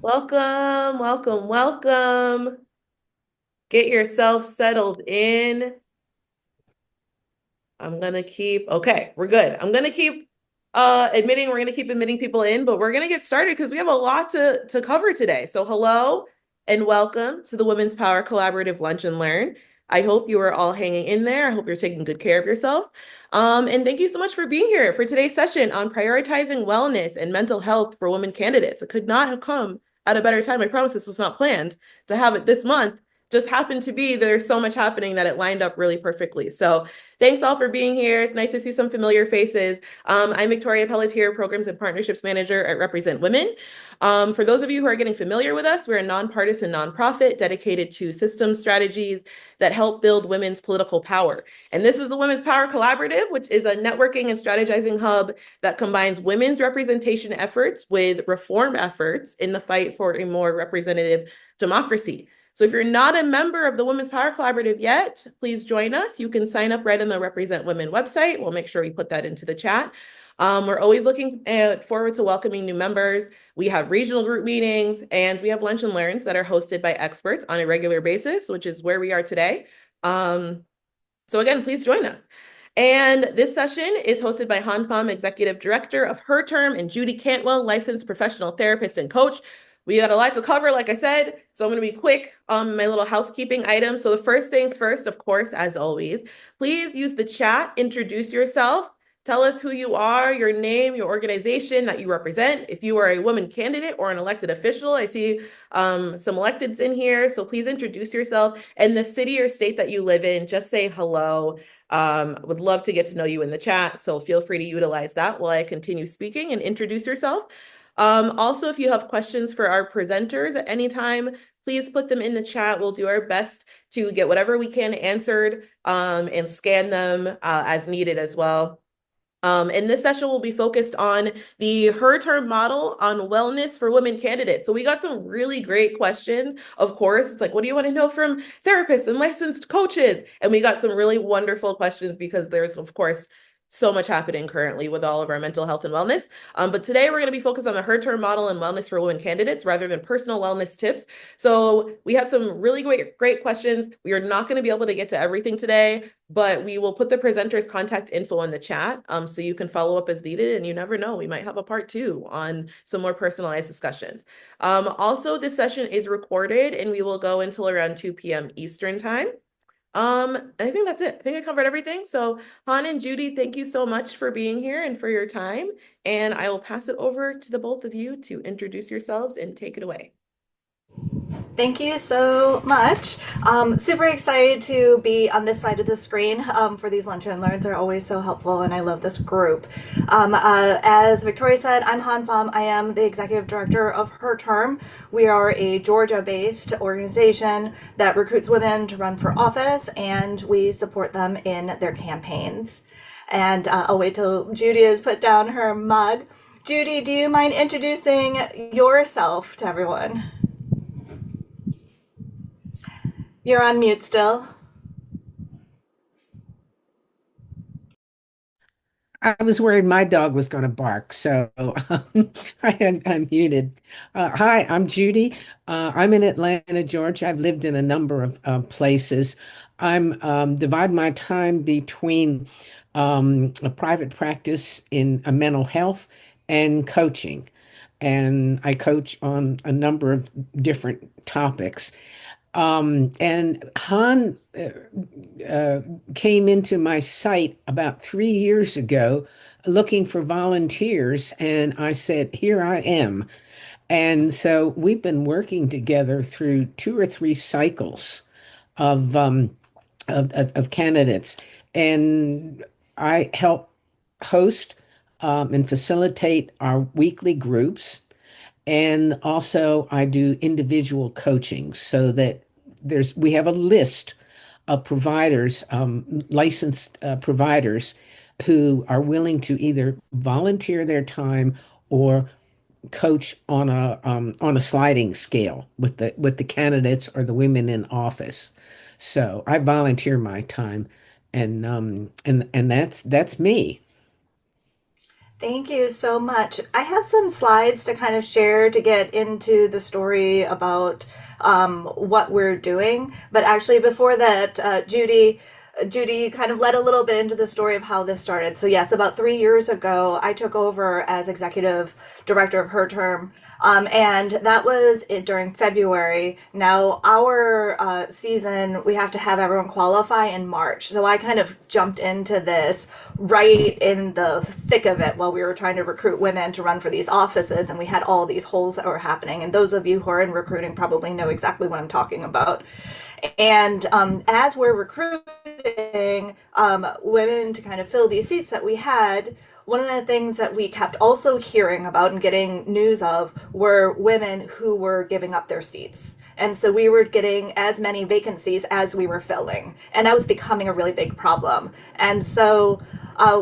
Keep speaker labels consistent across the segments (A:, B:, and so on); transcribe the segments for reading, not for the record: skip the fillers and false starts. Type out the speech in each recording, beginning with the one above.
A: Welcome, welcome, welcome. Get yourself settled in. Okay, we're good. I'm gonna keep we're gonna keep admitting people in, but we're gonna get started because we have a lot to cover today. So hello and welcome to the Women's Power Collaborative Lunch and Learn. I hope you are all hanging in there. I hope you're taking good care of yourselves. And thank you so much for being here for today's session on prioritizing wellness and mental health for women candidates. It could not have come at a better time. I promise this was not planned to have it this month. Just happened to be there's so much happening that it lined up really perfectly. So thanks all for being here. It's nice to see some familiar faces. I'm Victoria Pelletier, Programs and Partnerships Manager at Represent Women. For those of you who are getting familiar with us, we're a nonpartisan nonprofit dedicated to system strategies that help build women's political power. And this is the Women's Power Collaborative, which is a networking and strategizing hub that combines women's representation efforts with reform efforts in the fight for a more representative democracy. So if you're not a member of the Women's Power Collaborative yet, please join us. You can sign up right on the Represent Women website. We'll make sure we put that into the chat. We're always looking forward to welcoming new members. We have regional group meetings and we have lunch and learns that are hosted by experts on a regular basis, which is where we are today. So again, please join us. And this session is hosted by Han Pham, Executive Director of Her Term, and Judy Cantwell, Licensed Professional Therapist and Coach. We got a lot to cover, like I said, so I'm going to be quick on my little housekeeping items. So the first things first, of course, as always, please use the chat, introduce yourself, tell us who you are, your name, your organization that you represent. If you are a woman candidate or an elected official, I see some electeds in here, so please introduce yourself and the city or state that you live in. Just say hello. Would love to get to know you in the chat, so feel free to utilize that while I continue speaking and introduce yourself. Also, if you have questions for our presenters at any time, please put them in the chat. We'll do our best to get whatever we can answered and scan them as needed as well. And this session will be focused on the Her Term model on wellness for women candidates. So we got some really great questions. Of course, it's like, what do you want to know from therapists and licensed coaches? And we got some really wonderful questions because there's, of course, so much happening currently with all of our mental health and wellness. But today we're going to be focused on the Her Term model and wellness for women candidates rather than personal wellness tips. So we had some really great questions. We are not going to be able to get to everything today, but we will put the presenter's contact info in the chat so you can follow up as needed. And you never know, we might have a part two on some more personalized discussions. Also, this session is recorded and we will go until around 2 p.m. Eastern time. I think that's it. I think I covered everything. So Han and Judy, thank you so much for being here and for your time. And I will pass it over to the both of you to introduce yourselves and take it away.
B: Thank you so much. Super excited to be on this side of the screen for these lunch and learns. Are always so helpful, and I love this group. As Victoria said, I'm Han Pham. I am the executive director of Her Term. We are a Georgia-based organization that recruits women to run for office, and we support them in their campaigns. And I'll wait till Judy has put down her mug. Judy, do you mind introducing yourself to everyone? You're on mute still.
C: I was worried my dog was going to bark, so I had unmuted. Hi, I'm Judy. I'm in Atlanta, Georgia. I've lived in a number of places. I'm divide my time between a private practice in mental health and coaching, and I coach on a number of different topics. And Han came into my site about 3 years ago looking for volunteers, and I said, "Here I am." And so we've been working together through two or three cycles of of candidates, and I help host and facilitate our weekly groups. And also, I do individual coaching so that we have a list of providers, licensed providers who are willing to either volunteer their time or coach on a sliding scale with the candidates or the women in office. So I volunteer my time, and that's me.
B: Thank you so much. I have some slides to kind of share to get into the story about what we're doing. But actually, before that, Judy, you kind of led a little bit into the story of how this started. So yes, about 3 years ago, I took over as executive director of Her Term. And that was it during February. Now, our season, we have to have everyone qualify in March. So I kind of jumped into this right in the thick of it while we were trying to recruit women to run for these offices. And we had all these holes that were happening. And those of you who are in recruiting probably know exactly what I'm talking about. And as we're recruiting women to kind of fill these seats that we had, one of the things that we kept also hearing about and getting news of were women who were giving up their seats. And so we were getting as many vacancies as we were filling. And that was becoming a really big problem. And so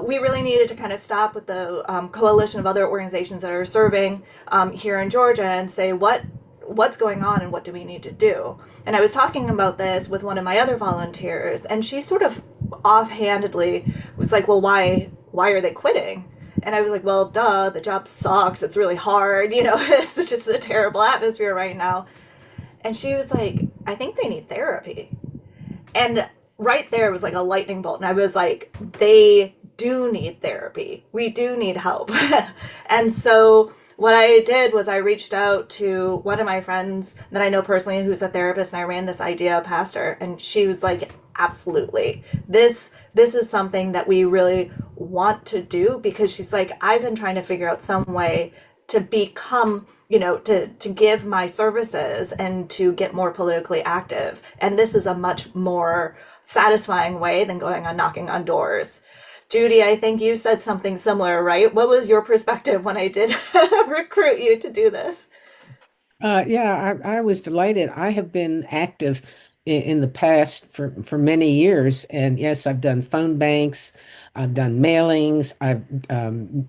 B: we really needed to kind of stop with the coalition of other organizations that are serving here in Georgia and say, what's going on and what do we need to do? And I was talking about this with one of my other volunteers, and she sort of offhandedly was like, well, why are they quitting? And I was like, well, duh, the job sucks. It's really hard. It's just a terrible atmosphere right now. And she was like, I think they need therapy. And right there was like a lightning bolt. And I was like, they do need therapy. We do need help. And so what I did was I reached out to one of my friends that I know personally who's a therapist, and I ran this idea past her, and she was like, absolutely. This is something that we really want to do, because she's like, I've been trying to figure out some way to become, to give my services and to get more politically active. And this is a much more satisfying way than going on knocking on doors. Judy, I think you said something similar, right? What was your perspective when I did recruit you to do this?
C: Yeah, I was delighted. I have been active in the past for many years. And yes, I've done phone banks, I've done mailings, I've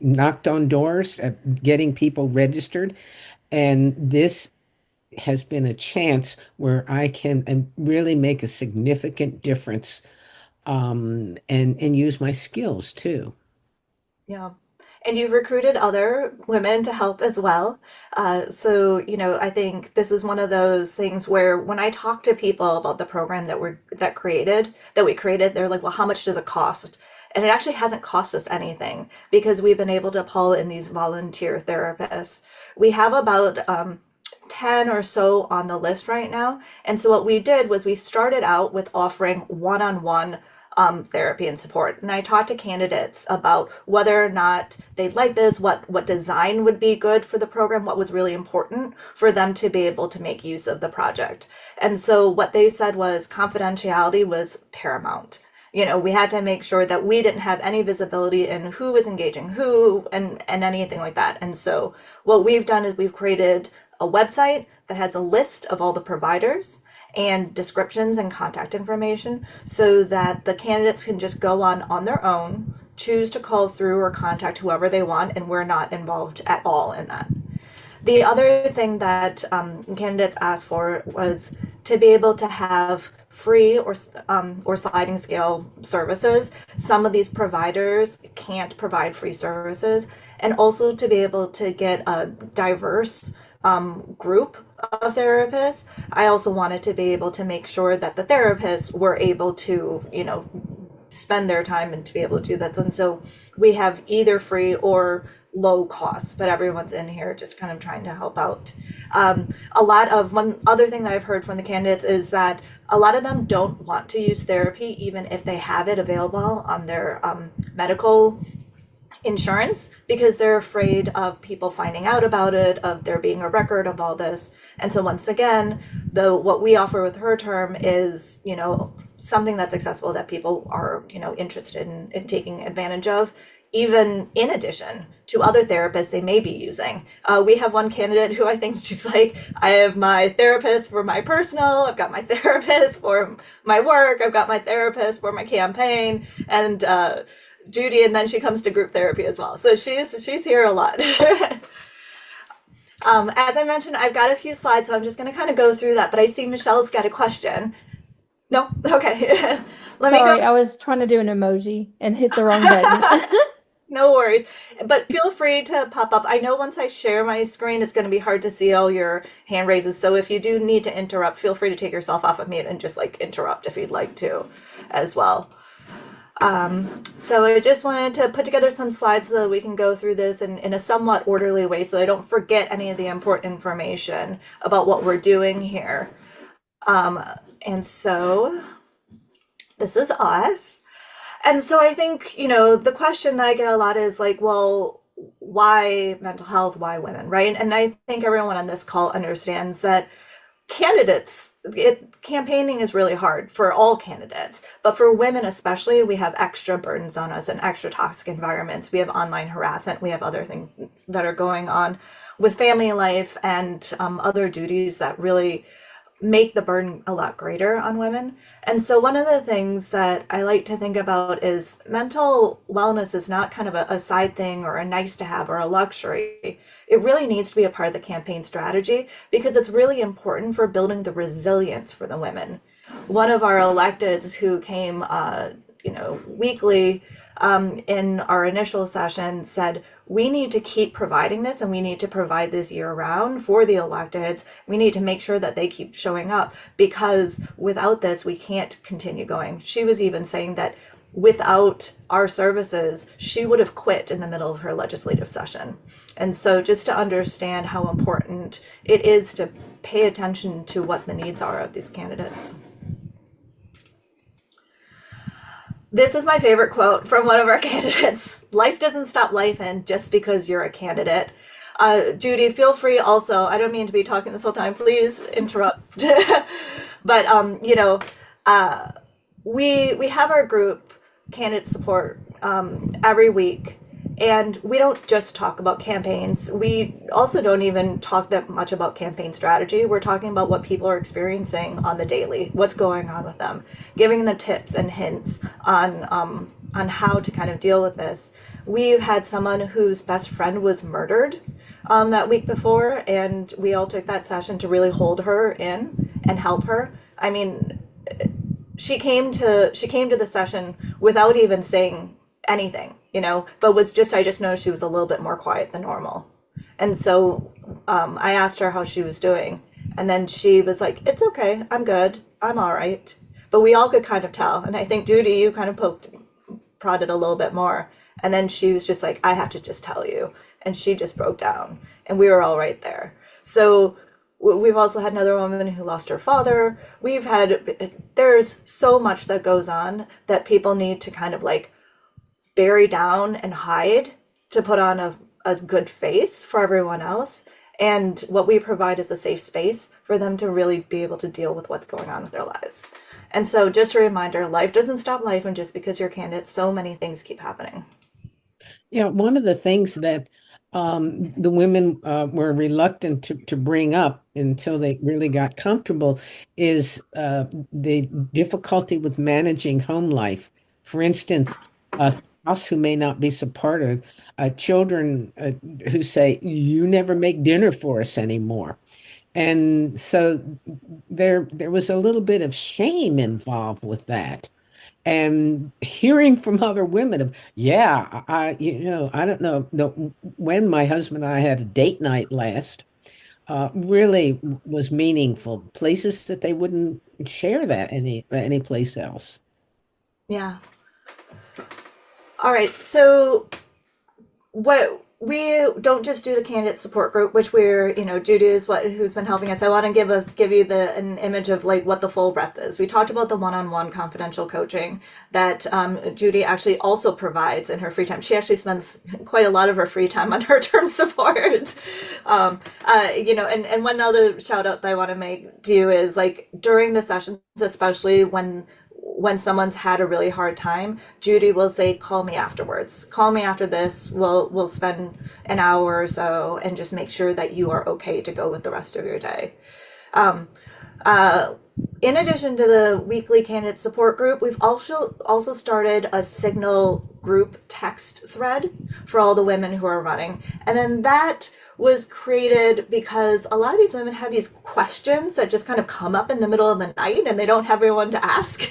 C: knocked on doors, getting people registered. And this has been a chance where I can really make a significant difference and use my skills too.
B: Yeah. And you've recruited other women to help as well. I think this is one of those things where when I talk to people about the program that we created, they're like, well, how much does it cost? And it actually hasn't cost us anything because we've been able to pull in these volunteer therapists. We have about 10 or so on the list right now. And so what we did was we started out with offering one-on-one therapy and support. And I talked to candidates about whether or not they'd like this, what design would be good for the program, what was really important for them to be able to make use of the project. And so what they said was confidentiality was paramount. We had to make sure that we didn't have any visibility in who was engaging who and anything like that. And so what we've done is we've created a website that has a list of all the providers and descriptions and contact information so that the candidates can just go on their own, choose to call through or contact whoever they want, and we're not involved at all in that. The other thing that candidates asked for was to be able to have free or sliding scale services. Some of these providers can't provide free services, and also to be able to get a diverse group of therapists. I also wanted to be able to make sure that the therapists were able to, spend their time and to be able to do that. And so we have either free or low cost, but everyone's in here just kind of trying to help out. One other thing that I've heard from the candidates is that a lot of them don't want to use therapy, even if they have it available on their medical insurance, because they're afraid of people finding out about it, of there being a record of all this. And so once again, what we offer with Her Term is, something that's accessible that people are, interested in taking advantage of, even in addition to other therapists they may be using. We have one candidate who I think she's like, I have my therapist for my personal, I've got my therapist for my work, I've got my therapist for my campaign, and Judy, and then she comes to group therapy as well. So she's here a lot. As I mentioned, I've got a few slides, so I'm just going to kind of go through that. But I see Michelle's got a question. No? Okay. Let me
D: Sorry,
B: go.
D: I was trying to do an emoji and hit the wrong button.
B: No worries. But feel free to pop up. I know once I share my screen, it's going to be hard to see all your hand raises. So if you do need to interrupt, feel free to take yourself off of mute and just like interrupt if you'd like to as well. So I just wanted to put together some slides so that we can go through this in a somewhat orderly way so I don't forget any of the important information about what we're doing here. And so this is us. And so I think, the question that I get a lot is like, well, why mental health? Why women, right? And I think everyone on this call understands that campaigning is really hard for all candidates, but for women especially, we have extra burdens on us and extra toxic environments. We have online harassment. We have other things that are going on with family life and other duties that really make the burden a lot greater on women. And so one of the things that I like to think about is mental wellness is not kind of a side thing or a nice to have or a luxury. It really needs to be a part of the campaign strategy because it's really important for building the resilience for the women. One of our electeds who came, weekly in our initial session said, we need to keep providing this and we need to provide this year round for the electeds. We need to make sure that they keep showing up because without this, we can't continue going. She was even saying that without our services, she would have quit in the middle of her legislative session. And so just to understand how important it is to pay attention to what the needs are of these candidates. This is my favorite quote from one of our candidates. Life doesn't stop lifing just because you're a candidate. Judy, feel free also. I don't mean to be talking this whole time. Please interrupt. But, we have our group candidate support every week. And we don't just talk about campaigns. We also don't even talk that much about campaign strategy. We're talking about what people are experiencing on the daily, what's going on with them, giving them tips and hints on how to kind of deal with this. We've had someone whose best friend was murdered that week before, and we all took that session to really hold her in and help her. I mean, she came to the session without even saying anything, but I just know she was a little bit more quiet than normal. And so I asked her how she was doing. And then she was like, it's okay. I'm good. I'm all right. But we all could kind of tell. And I think, Judy, you kind of prodded a little bit more. And then she was just like, I have to just tell you. And she just broke down. And we were all right there. So we've also had another woman who lost her father. There's so much that goes on that people need to kind of like bury down and hide to put on a good face for everyone else. And what we provide is a safe space for them to really be able to deal with what's going on with their lives. And so just a reminder, life doesn't stop life, and just because you're a candidate, so many things keep happening.
C: Yeah, one of the things that the women were reluctant to bring up until they really got comfortable is the difficulty with managing home life. For instance, us who may not be supportive, children who say, you never make dinner for us anymore. And so there was a little bit of shame involved with that. And hearing from other women of, yeah, I don't know when my husband and I had a date night last, really was meaningful. Places that they wouldn't share that any place else.
B: Yeah. All right. So what we don't just do the candidate support group, which Judy is who's been helping us. I want to give you an image of like what the full breadth is. We talked about the one-on-one confidential coaching that Judy actually also provides in her free time. She actually spends quite a lot of her free time on her term support. And one other shout out that I want to make to you is like during the sessions, especially when someone's had a really hard time, Judy will say, call me afterwards. Call me after this. We'll spend an hour or so and just make sure that you are okay to go with the rest of your day. In addition to the weekly candidate support group, we've also started a Signal group text thread for all the women who are running. And then that was created because a lot of these women have these questions that just kind of come up in the middle of the night and they don't have anyone to ask,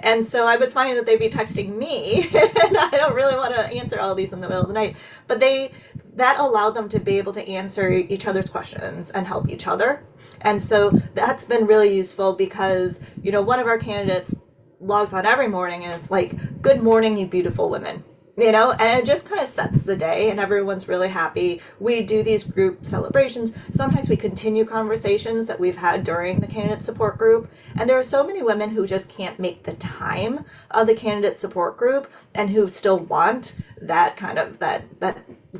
B: And so I was finding that they'd be texting me, and I don't really want to answer all these in the middle of the night. But that allowed them to be able to answer each other's questions and help each other. And so that's been really useful because, one of our candidates logs on every morning and is like, "Good morning, you beautiful women." And it just kind of sets the day and everyone's really happy. We do these group celebrations. Sometimes we continue conversations that we've had during the candidate support group. And there are so many women who just can't make the time of the candidate support group and who still want that kind of that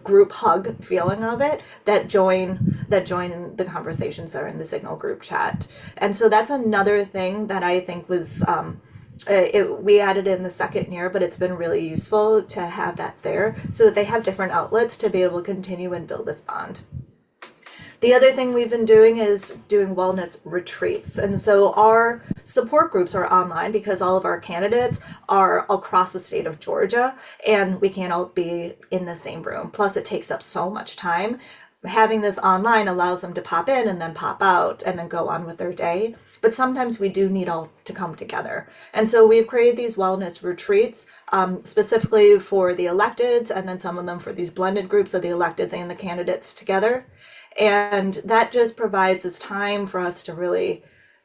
B: group hug feeling of it, that join in the conversations that are in the Signal group chat. And so that's another thing that I think was we added in the second year, but it's been really useful to have that there so that they have different outlets to be able to continue and build this bond. The other thing we've been doing is doing wellness retreats. And so our support groups are online because all of our candidates are across the state of Georgia and we can't all be in the same room. Plus, it takes up so much time. Having this online allows them to pop in and then pop out and then go on with their day. But sometimes we do need all to come together. And so we've created these wellness retreats specifically for the electeds, and then some of them for these blended groups of the electeds and the candidates together. And that just provides this time for us to really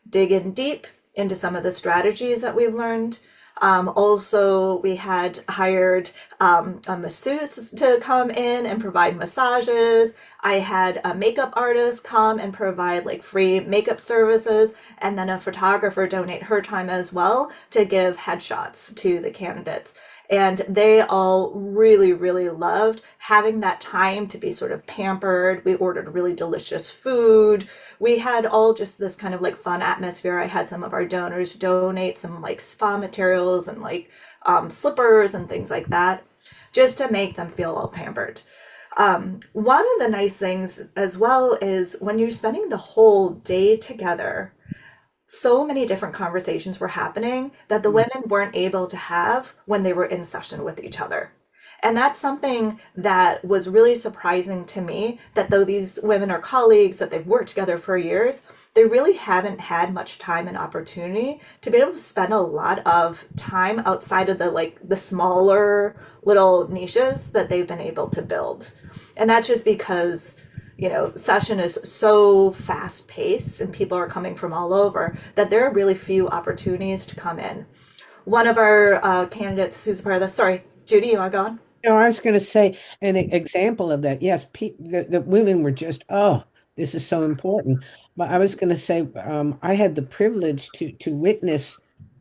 B: dig in deep into some of the strategies that we've learned. Also, we had hired a masseuse to come in and provide massages. I had a makeup artist come and provide like free makeup services, and then a photographer donate her time as well to give headshots to the candidates. And they all really, really loved having that time to be sort of pampered. We ordered really delicious food. We had all just this kind of like fun atmosphere. I had some of our donors donate some like spa materials and like slippers and things like that, just to make them feel all pampered. One of the nice things as well is when you're spending the whole day together, so many different conversations were happening that the women weren't able to have when they were in session with each other. And that's something that was really surprising to me, that though these women are colleagues, that they've worked together for years, they really haven't had much time and opportunity to be able to spend a lot of time outside of the smaller little niches that they've been able to build. And that's just because session is so fast paced and people are coming from all over that there are really few opportunities to come in. One of our candidates who's a part of this, sorry, Judy, you want to go on?
C: No, I was going to say an example of that. Yes, the women were just, oh, this is so important. But I was going to say, I had the privilege to witness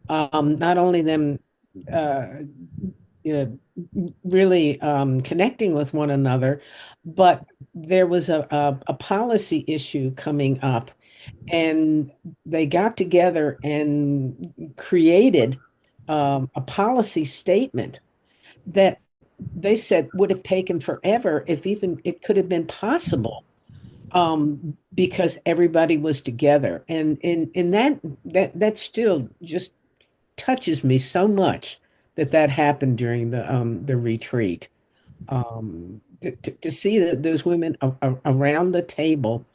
C: not only them uh, uh, really connecting with one another, but there was a policy issue coming up, and they got together and created a policy statement that they said would have taken forever if even it could have been possible, because everybody was together. And in that still just touches me so much that that happened during the retreat. To see that those women around the table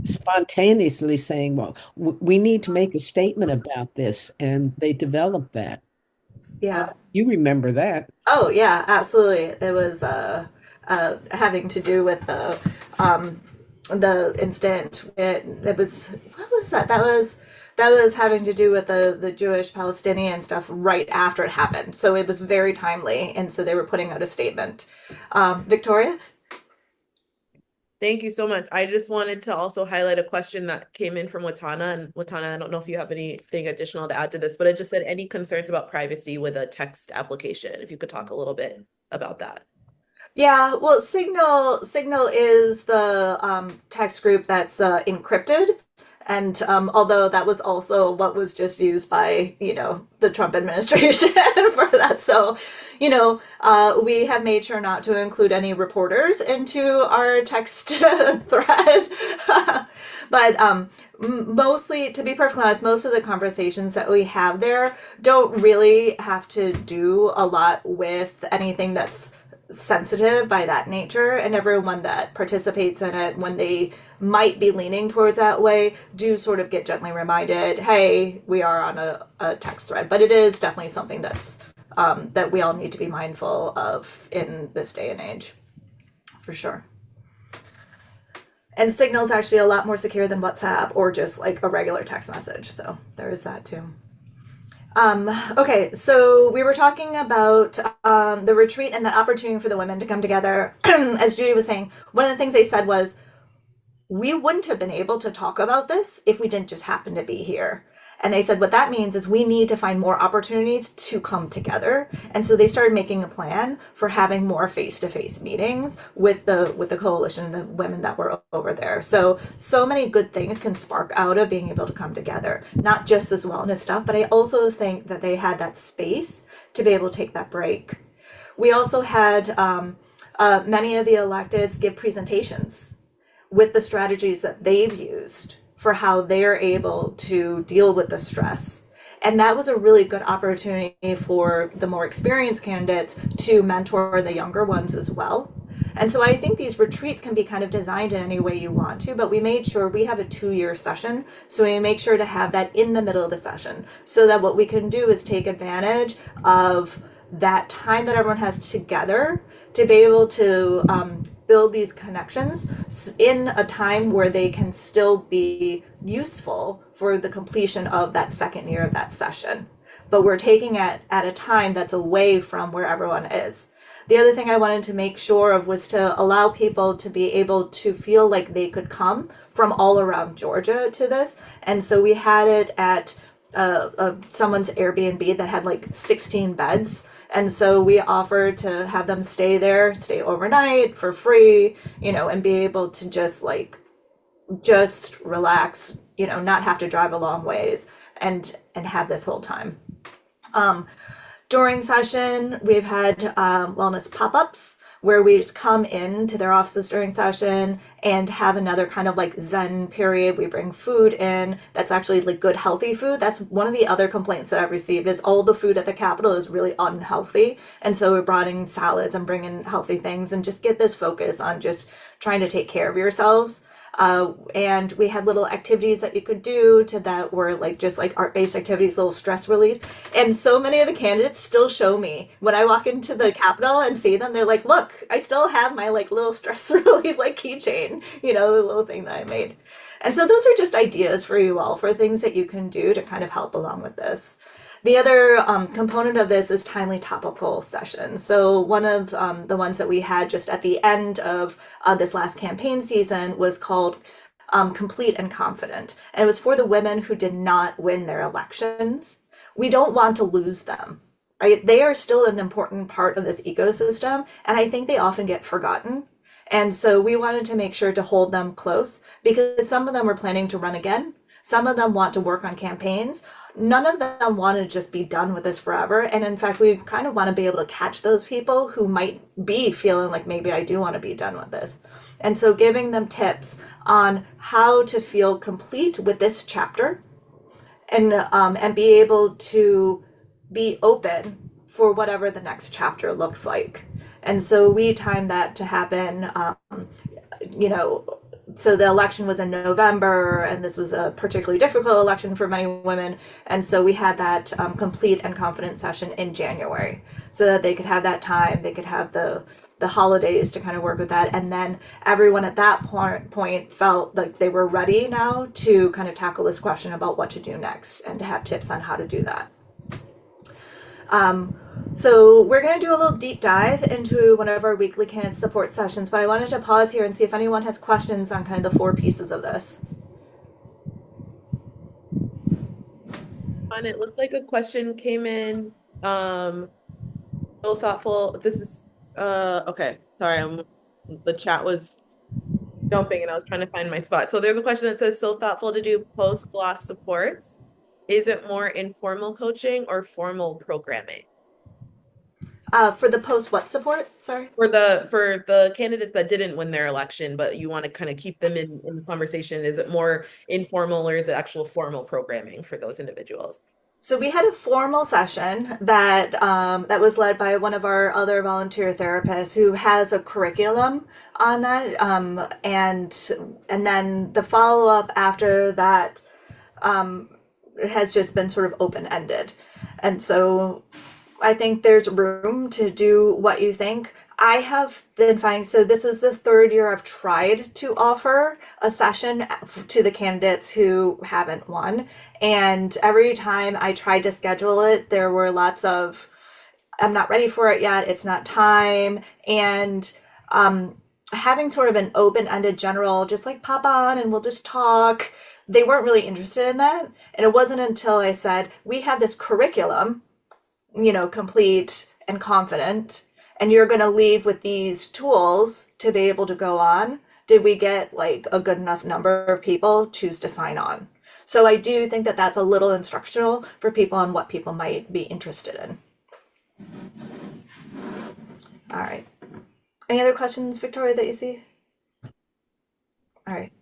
C: spontaneously saying, "Well, we need to make a statement about this," and they developed that.
B: Yeah.
C: You remember that?
B: Oh, yeah, absolutely. It was having to do with the incident. It was, what was that? That was having to do with the Jewish Palestinian stuff right after it happened. So it was very timely, and so they were putting out a statement. Victoria?
A: Thank you so much. I just wanted to also highlight a question that came in from Watana. And Watana, I don't know if you have anything additional to add to this, but it just said any concerns about privacy with a text application. If you could talk a little bit about that.
B: Yeah, well, Signal is the text group that's encrypted, and although that was also what was just used by the Trump administration for that, so we have made sure not to include any reporters into our text thread, but mostly, to be perfectly honest, most of the conversations that we have there don't really have to do a lot with anything that's sensitive by that nature, and everyone that participates in it, when they might be leaning towards that way do sort of get gently reminded, hey, we are on a text thread. But it is definitely something that's that we all need to be mindful of in this day and age, for sure. And Signal's actually a lot more secure than WhatsApp or just like a regular text message. So there is that too. Okay, so we were talking about the retreat and that opportunity for the women to come together. As Judy was saying, one of the things they said was, we wouldn't have been able to talk about this if we didn't just happen to be here. And they said what that means is we need to find more opportunities to come together. And so they started making a plan for having more face-to-face meetings with the coalition, the women that were over there. So many good things can spark out of being able to come together, not just this wellness stuff, but I also think that they had that space to be able to take that break. We also had many of the electeds give presentations with the strategies that they've used for how they're able to deal with the stress. And that was a really good opportunity for the more experienced candidates to mentor the younger ones as well. And so I think these retreats can be kind of designed in any way you want to, but we made sure we have a 2-year session. So we make sure to have that in the middle of the session so that what we can do is take advantage of that time that everyone has together to be able to build these connections in a time where they can still be useful for the completion of that second year of that session. But we're taking it at a time that's away from where everyone is. The other thing I wanted to make sure of was to allow people to be able to feel like they could come from all around Georgia to this. And so we had it at someone's Airbnb that had like 16 beds. And so we offered to have them stay there, stay overnight for free, and be able to just relax, not have to drive a long ways and have this whole time. During session, we've had wellness pop-ups where we just come into their offices during session and have another kind of like Zen period. We bring food in that's actually like good, healthy food. That's one of the other complaints that I've received is all the food at the Capitol is really unhealthy. And so we brought in salads and bring in healthy things and just get this focus on just trying to take care of yourselves. And we had little activities that you could do that were like just like art-based activities, little stress relief. And so many of the candidates still show me when I walk into the Capitol and see them, they're like, look, I still have my like little stress relief like keychain, the little thing that I made. And so those are just ideas for you all for things that you can do to kind of help along with this. The other component of this is timely topical sessions. So one of the ones that we had just at the end of this last campaign season was called Complete and Confident. And it was for the women who did not win their elections. We don't want to lose them, right? They are still an important part of this ecosystem. And I think they often get forgotten. And so we wanted to make sure to hold them close because some of them were planning to run again. Some of them want to work on campaigns. None of them want to just be done with this forever. And in fact, we kind of want to be able to catch those people who might be feeling like maybe I do want to be done with this. And so giving them tips on how to feel complete with this chapter and be able to be open for whatever the next chapter looks like. And so we timed that to happen, so the election was in November, and this was a particularly difficult election for many women. And so we had that complete and confident session in January so that they could have that time, they could have the holidays to kind of work with that. And then everyone at that point felt like they were ready now to kind of tackle this question about what to do next and to have tips on how to do that. So we're going to do a little deep dive into one of our weekly candidate support sessions, but I wanted to pause here and see if anyone has questions on kind of the 4 pieces of this.
A: And it looked like a question came in. So thoughtful. This is okay. Sorry, the chat was jumping and I was trying to find my spot. So there's a question that says, so thoughtful to do post-gloss supports. Is it more informal coaching or formal programming?
B: For the post what support? Sorry.
A: For the candidates that didn't win their election, but you want to kind of keep them in the conversation, is it more informal or is it actual formal programming for those individuals?
B: So we had a formal session that was led by one of our other volunteer therapists who has a curriculum on that, and then the follow up after that um, has just been sort of open ended, and so I think there's room to do what you think. I have been finding, so this is the third year I've tried to offer a session to the candidates who haven't won. And every time I tried to schedule it, there were lots of, I'm not ready for it yet, it's not time. And having sort of an open ended general, just like pop on and we'll just talk, they weren't really interested in that. And it wasn't until I said, we have this curriculum, complete and confident, and you're going to leave with these tools to be able to go on. Did we get like a good enough number of people choose to sign on? So I do think that that's a little instructional for people on what people might be interested in. All right. Any other questions, Victoria, that you see? All right.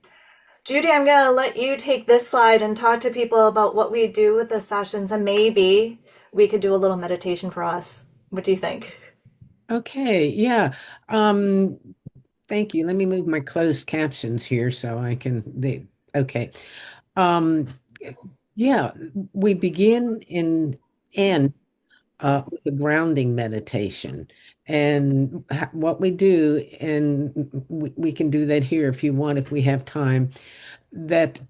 B: Judy, I'm going to let you take this slide and talk to people about what we do with the sessions, and maybe we could do a little meditation for us. What do you think?
C: Okay, yeah. Um, Thank you. Let me move my closed captions here so I can okay. Um, yeah, we begin and end with a grounding meditation. And what we do, and we can do that here if you want, if we have time, that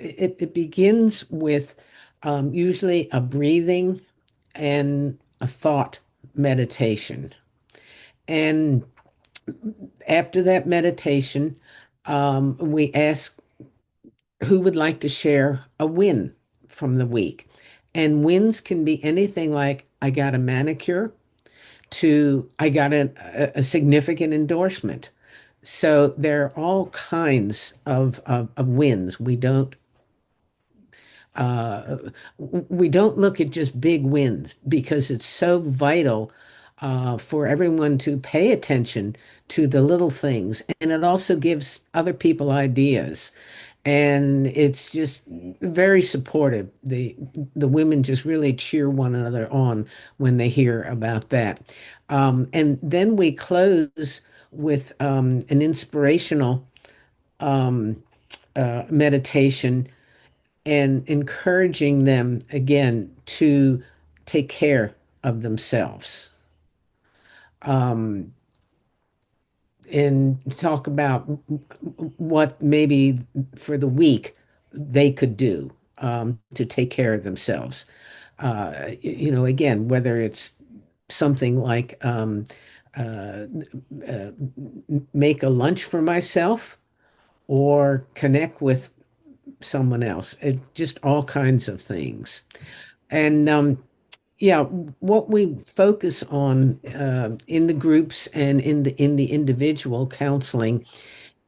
C: it begins with usually a breathing and a thought meditation. And after that meditation, we ask who would like to share a win from the week. And wins can be anything like I got a manicure to I got a significant endorsement. So there are all kinds of wins. Uh, we don't look at just big wins because it's so vital for everyone to pay attention to the little things. And it also gives other people ideas. And it's just very supportive. The women just really cheer one another on when they hear about that. And then we close with an inspirational um, meditation and encouraging them again to take care of themselves. Um, and talk about what maybe for the week they could do to take care of themselves. Again, whether it's something like uh, uh, make a lunch for myself or connect with someone else, just all kinds of things. And yeah, what we focus on in the groups and in the individual counseling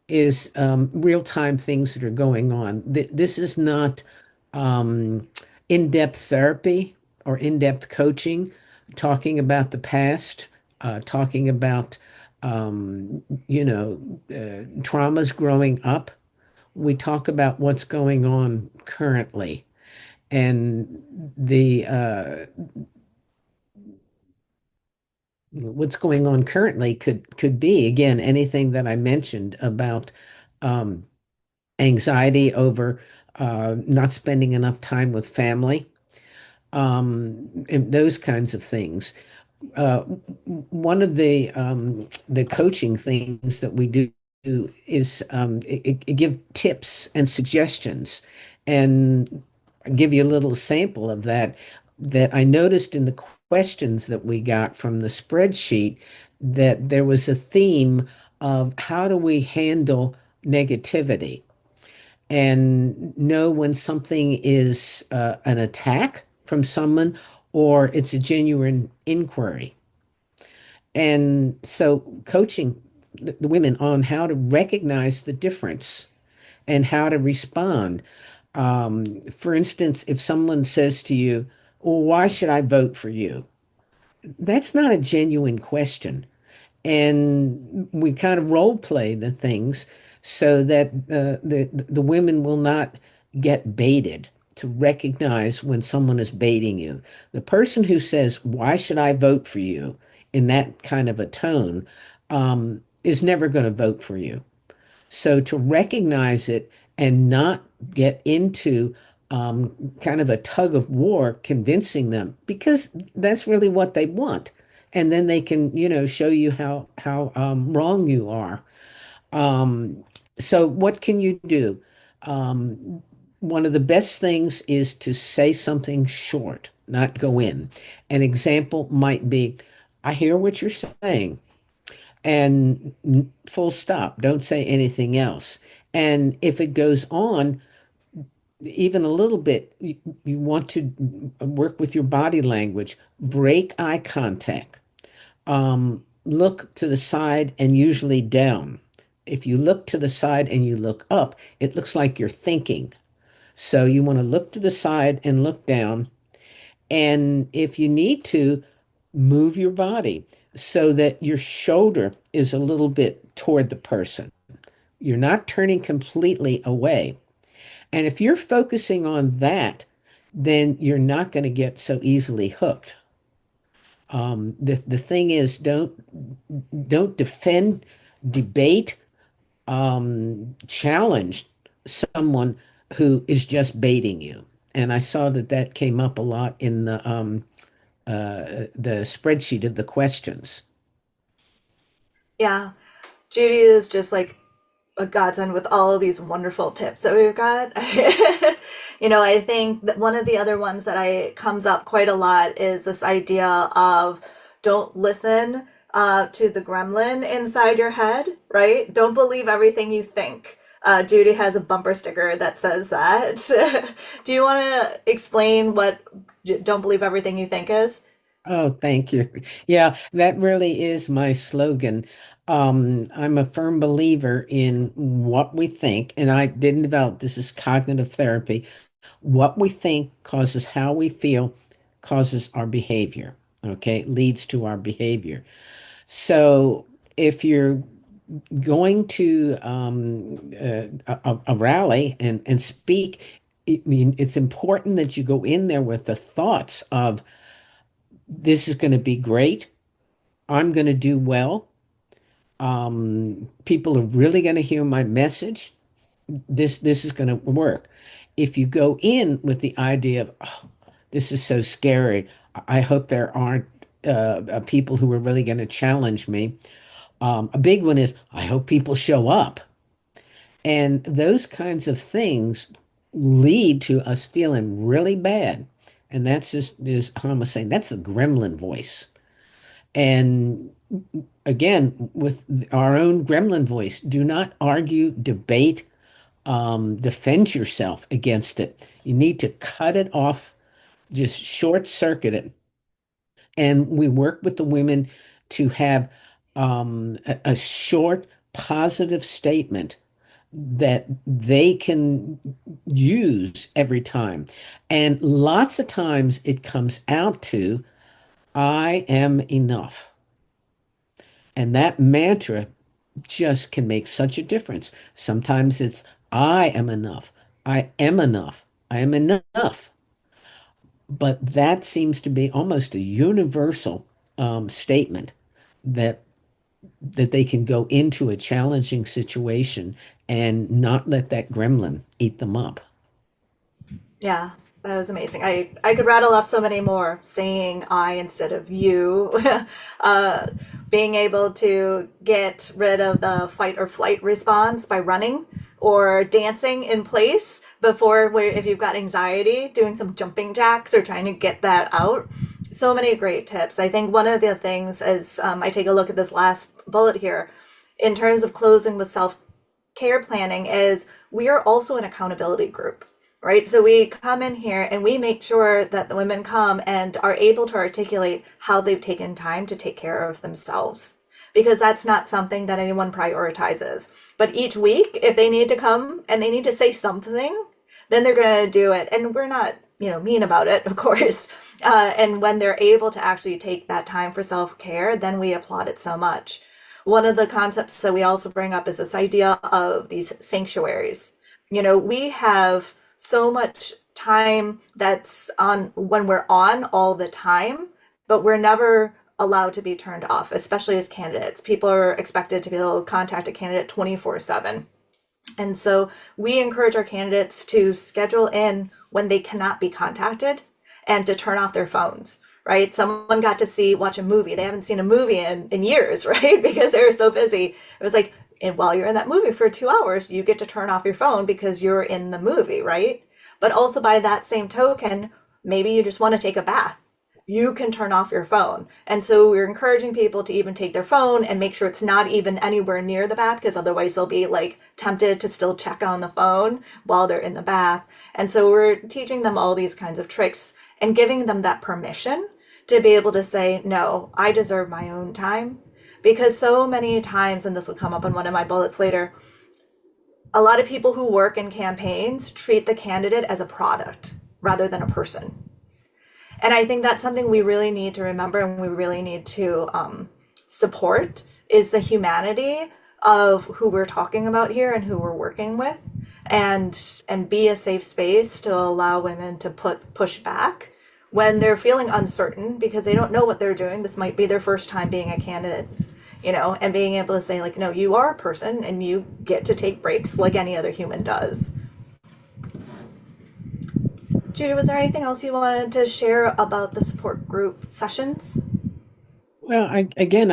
C: is real-time things that are going on. This is not um, in-depth therapy or in-depth coaching, talking about the past, talking about traumas growing up. We talk about what's going on currently, and the what's going on currently could be again anything that I mentioned about um, anxiety over not spending enough time with family, and those kinds of things. One of the coaching things that we do is give tips and suggestions, and I'll give you a little sample of that I noticed in the questions that we got from the spreadsheet that there was a theme of how do we handle negativity and know when something is an attack from someone or it's a genuine inquiry. And so coaching the women on how to recognize the difference and how to respond. For instance, if someone says to you, well, why should I vote for you? That's not a genuine question. And we kind of role play the things so that the women will not get baited. to recognize when someone is baiting you. The person who says, "Why should I vote for you?" in that kind of a tone, is never going to vote for you. So to recognize it and not get into kind of a tug of war convincing them, because that's really what they want. And then they can, show you how wrong you are. Um, so what can you do? One of the best things is to say something short, not go in. An example might be, I hear what you're saying, and full stop. Don't say anything else. And if it goes on even a little bit, you want to work with your body language, break eye contact, look to the side and usually down. If you look to the side and you look up, it looks like you're thinking. So you want to look to the side and look down. And if you need to, move your body so that your shoulder is a little bit toward the person. You're not turning completely away. And if you're focusing on that, then you're not going to get so easily hooked. The thing is, don't defend, debate, challenge someone who is just baiting you. And I saw that that came up a lot in the spreadsheet of the questions.
B: Yeah, Judy is just like a godsend with all of these wonderful tips that we've got. I think that one of the other ones that I comes up quite a lot is this idea of don't listen to the gremlin inside your head, right? Don't believe everything you think. Judy has a bumper sticker that says that. Do you want to explain what don't believe everything you think is?
C: Oh, thank you. Yeah, that really is my slogan. I'm a firm believer in what we think, and I didn't develop this is cognitive therapy. What we think causes how we feel, causes our behavior. Okay, leads to our behavior. So if you're going to a rally and speak, I mean, it's important that you go in there with the thoughts of this is going to be great. I'm going to do well. People are really going to hear my message. This is going to work. If you go in with the idea of, oh, this is so scary. I hope there aren't people who are really going to challenge me. A big one is, I hope people show up. And those kinds of things lead to us feeling really bad. And that's just, is how I'm saying, that's a gremlin voice. And again, with our own gremlin voice, do not argue, debate, defend yourself against it. You need to cut it off, just short circuit it. And we work with the women to have a short, positive statement that they can use every time. And lots of times it comes out to, I am enough. And that mantra just can make such a difference. Sometimes it's, I am enough. I am enough. I am enough. But that seems to be almost a universal statement that they can go into a challenging situation and not let that gremlin eat them up.
B: Yeah, that was amazing. I could rattle off so many more saying I instead of you. uh, Being able to get rid of the fight or flight response by running or dancing in place before where if you've got anxiety, doing some jumping jacks or trying to get that out. So many great tips. I think one of the things as I take a look at this last bullet here, in terms of closing with self care planning, is we are also an accountability group, right? So we come in here and we make sure that the women come and are able to articulate how they've taken time to take care of themselves. Because that's not something that anyone prioritizes. But each week, if they need to come and they need to say something, then they're going to do it. And we're not, mean about it, of course. And when they're able to actually take that time for self care, then we applaud it so much. One of the concepts that we also bring up is this idea of these sanctuaries. We have so much time that's on when we're on all the time, but we're never allowed to be turned off, especially as candidates. People are expected to be able to contact a candidate 24/7. And so we encourage our candidates to schedule in when they cannot be contacted and to turn off their phones, right? Someone got to watch a movie. They haven't seen a movie in years, right? Because they're so busy. It was like, and while you're in that movie for 2 hours, you get to turn off your phone because you're in the movie, right? But also by that same token, maybe you just want to take a bath. You can turn off your phone. And so we're encouraging people to even take their phone and make sure it's not even anywhere near the bath, because otherwise they'll be like tempted to still check on the phone while they're in the bath. And so we're teaching them all these kinds of tricks and giving them that permission to be able to say, no, I deserve my own time. Because so many times, and this will come up in one of my bullets later, a lot of people who work in campaigns treat the candidate as a product rather than a person. And I think that's something we really need to remember and we really need to support, is the humanity of who we're talking about here and who we're working with, and be a safe space to allow women to push back when they're feeling uncertain because they don't know what they're doing. This might be their first time being a candidate, and being able to say, like, no, you are a person and you get to take breaks like any other human does. Judy, was there anything else you wanted to share about the support group sessions?
C: Well, I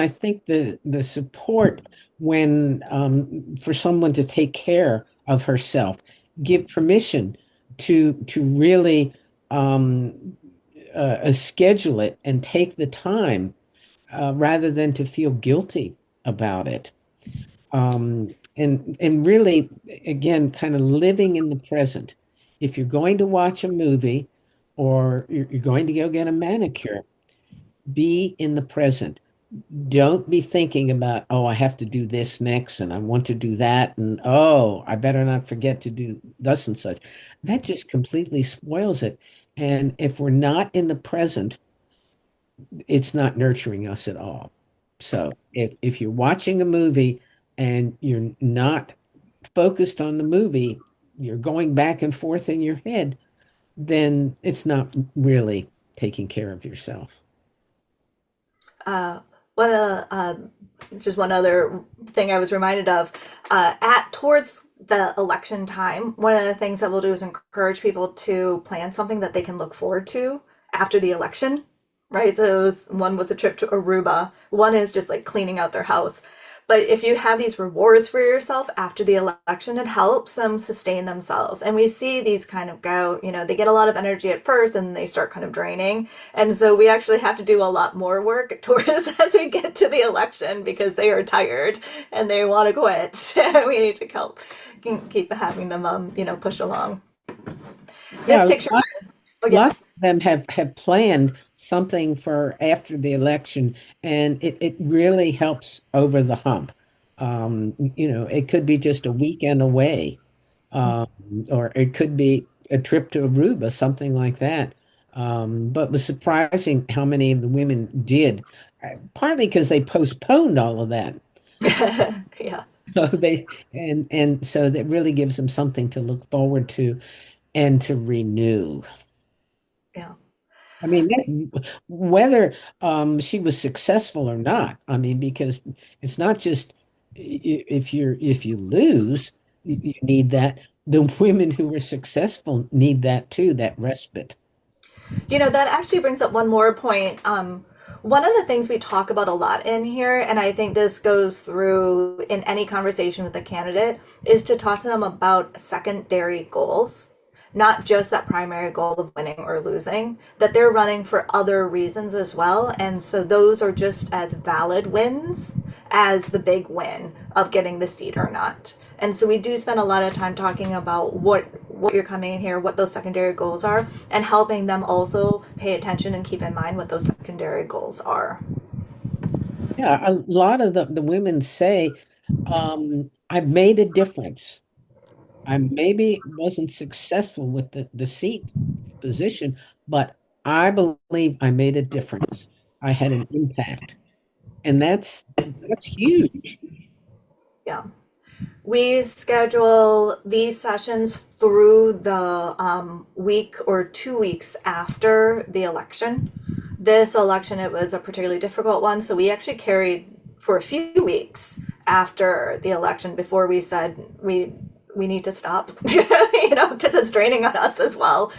C: think the support when for someone to take care of herself, give permission to really schedule it and take the time rather than to feel guilty about it. And really, again, kind of living in the present. If you're going to watch a movie or you're going to go get a manicure, be in the present. Don't be thinking about, oh, I have to do this next and I want to do that. And oh, I better not forget to do thus and such. That just completely spoils it. And if we're not in the present, it's not nurturing us at all. So if you're watching a movie and you're not focused on the movie, you're going back and forth in your head, then it's not really taking care of yourself.
B: Uh, one just one other thing I was reminded of, at towards the election time, one of the things that we'll do is encourage people to plan something that they can look forward to after the election, right? One was a trip to Aruba. One is just like cleaning out their house. But if you have these rewards for yourself after the election, it helps them sustain themselves. And we see these kind of go, they get a lot of energy at first and they start kind of draining. And so we actually have to do a lot more work towards as we get to the election because they are tired and they want to quit. We need to help keep having them, push along. This
C: Yeah,
B: picture. Oh, yeah.
C: lots of them have planned something for after the election, and it really helps over the hump. It could be just a weekend away, um, or it could be a trip to Aruba, something like that. But it was surprising how many of the women did, partly because they postponed all of that.
B: Yeah.
C: So and so that really gives them something to look forward to and to renew.
B: Yeah.
C: I mean, whether she was successful or not. I mean, because it's not just if you lose, you need that. The women who were successful need that too, that respite.
B: That actually brings up one more point. One of the things we talk about a lot in here, and I think this goes through in any conversation with a candidate, is to talk to them about secondary goals, not just that primary goal of winning or losing, that they're running for other reasons as well. And so those are just as valid wins as the big win of getting the seat or not. And so we do spend a lot of time talking about what you're coming in here, what those secondary goals are, and helping them also pay attention and keep in mind what those secondary goals are.
C: Yeah, a lot of the women say, I've made a difference. I maybe wasn't successful with the seat position, but I believe I made a difference. I had an impact. And that's huge.
B: Yeah. We schedule these sessions through the week or 2 weeks after the election. This election, it was a particularly difficult one, so we actually carried for a few weeks after the election before we said we need to stop, because it's draining on us as well.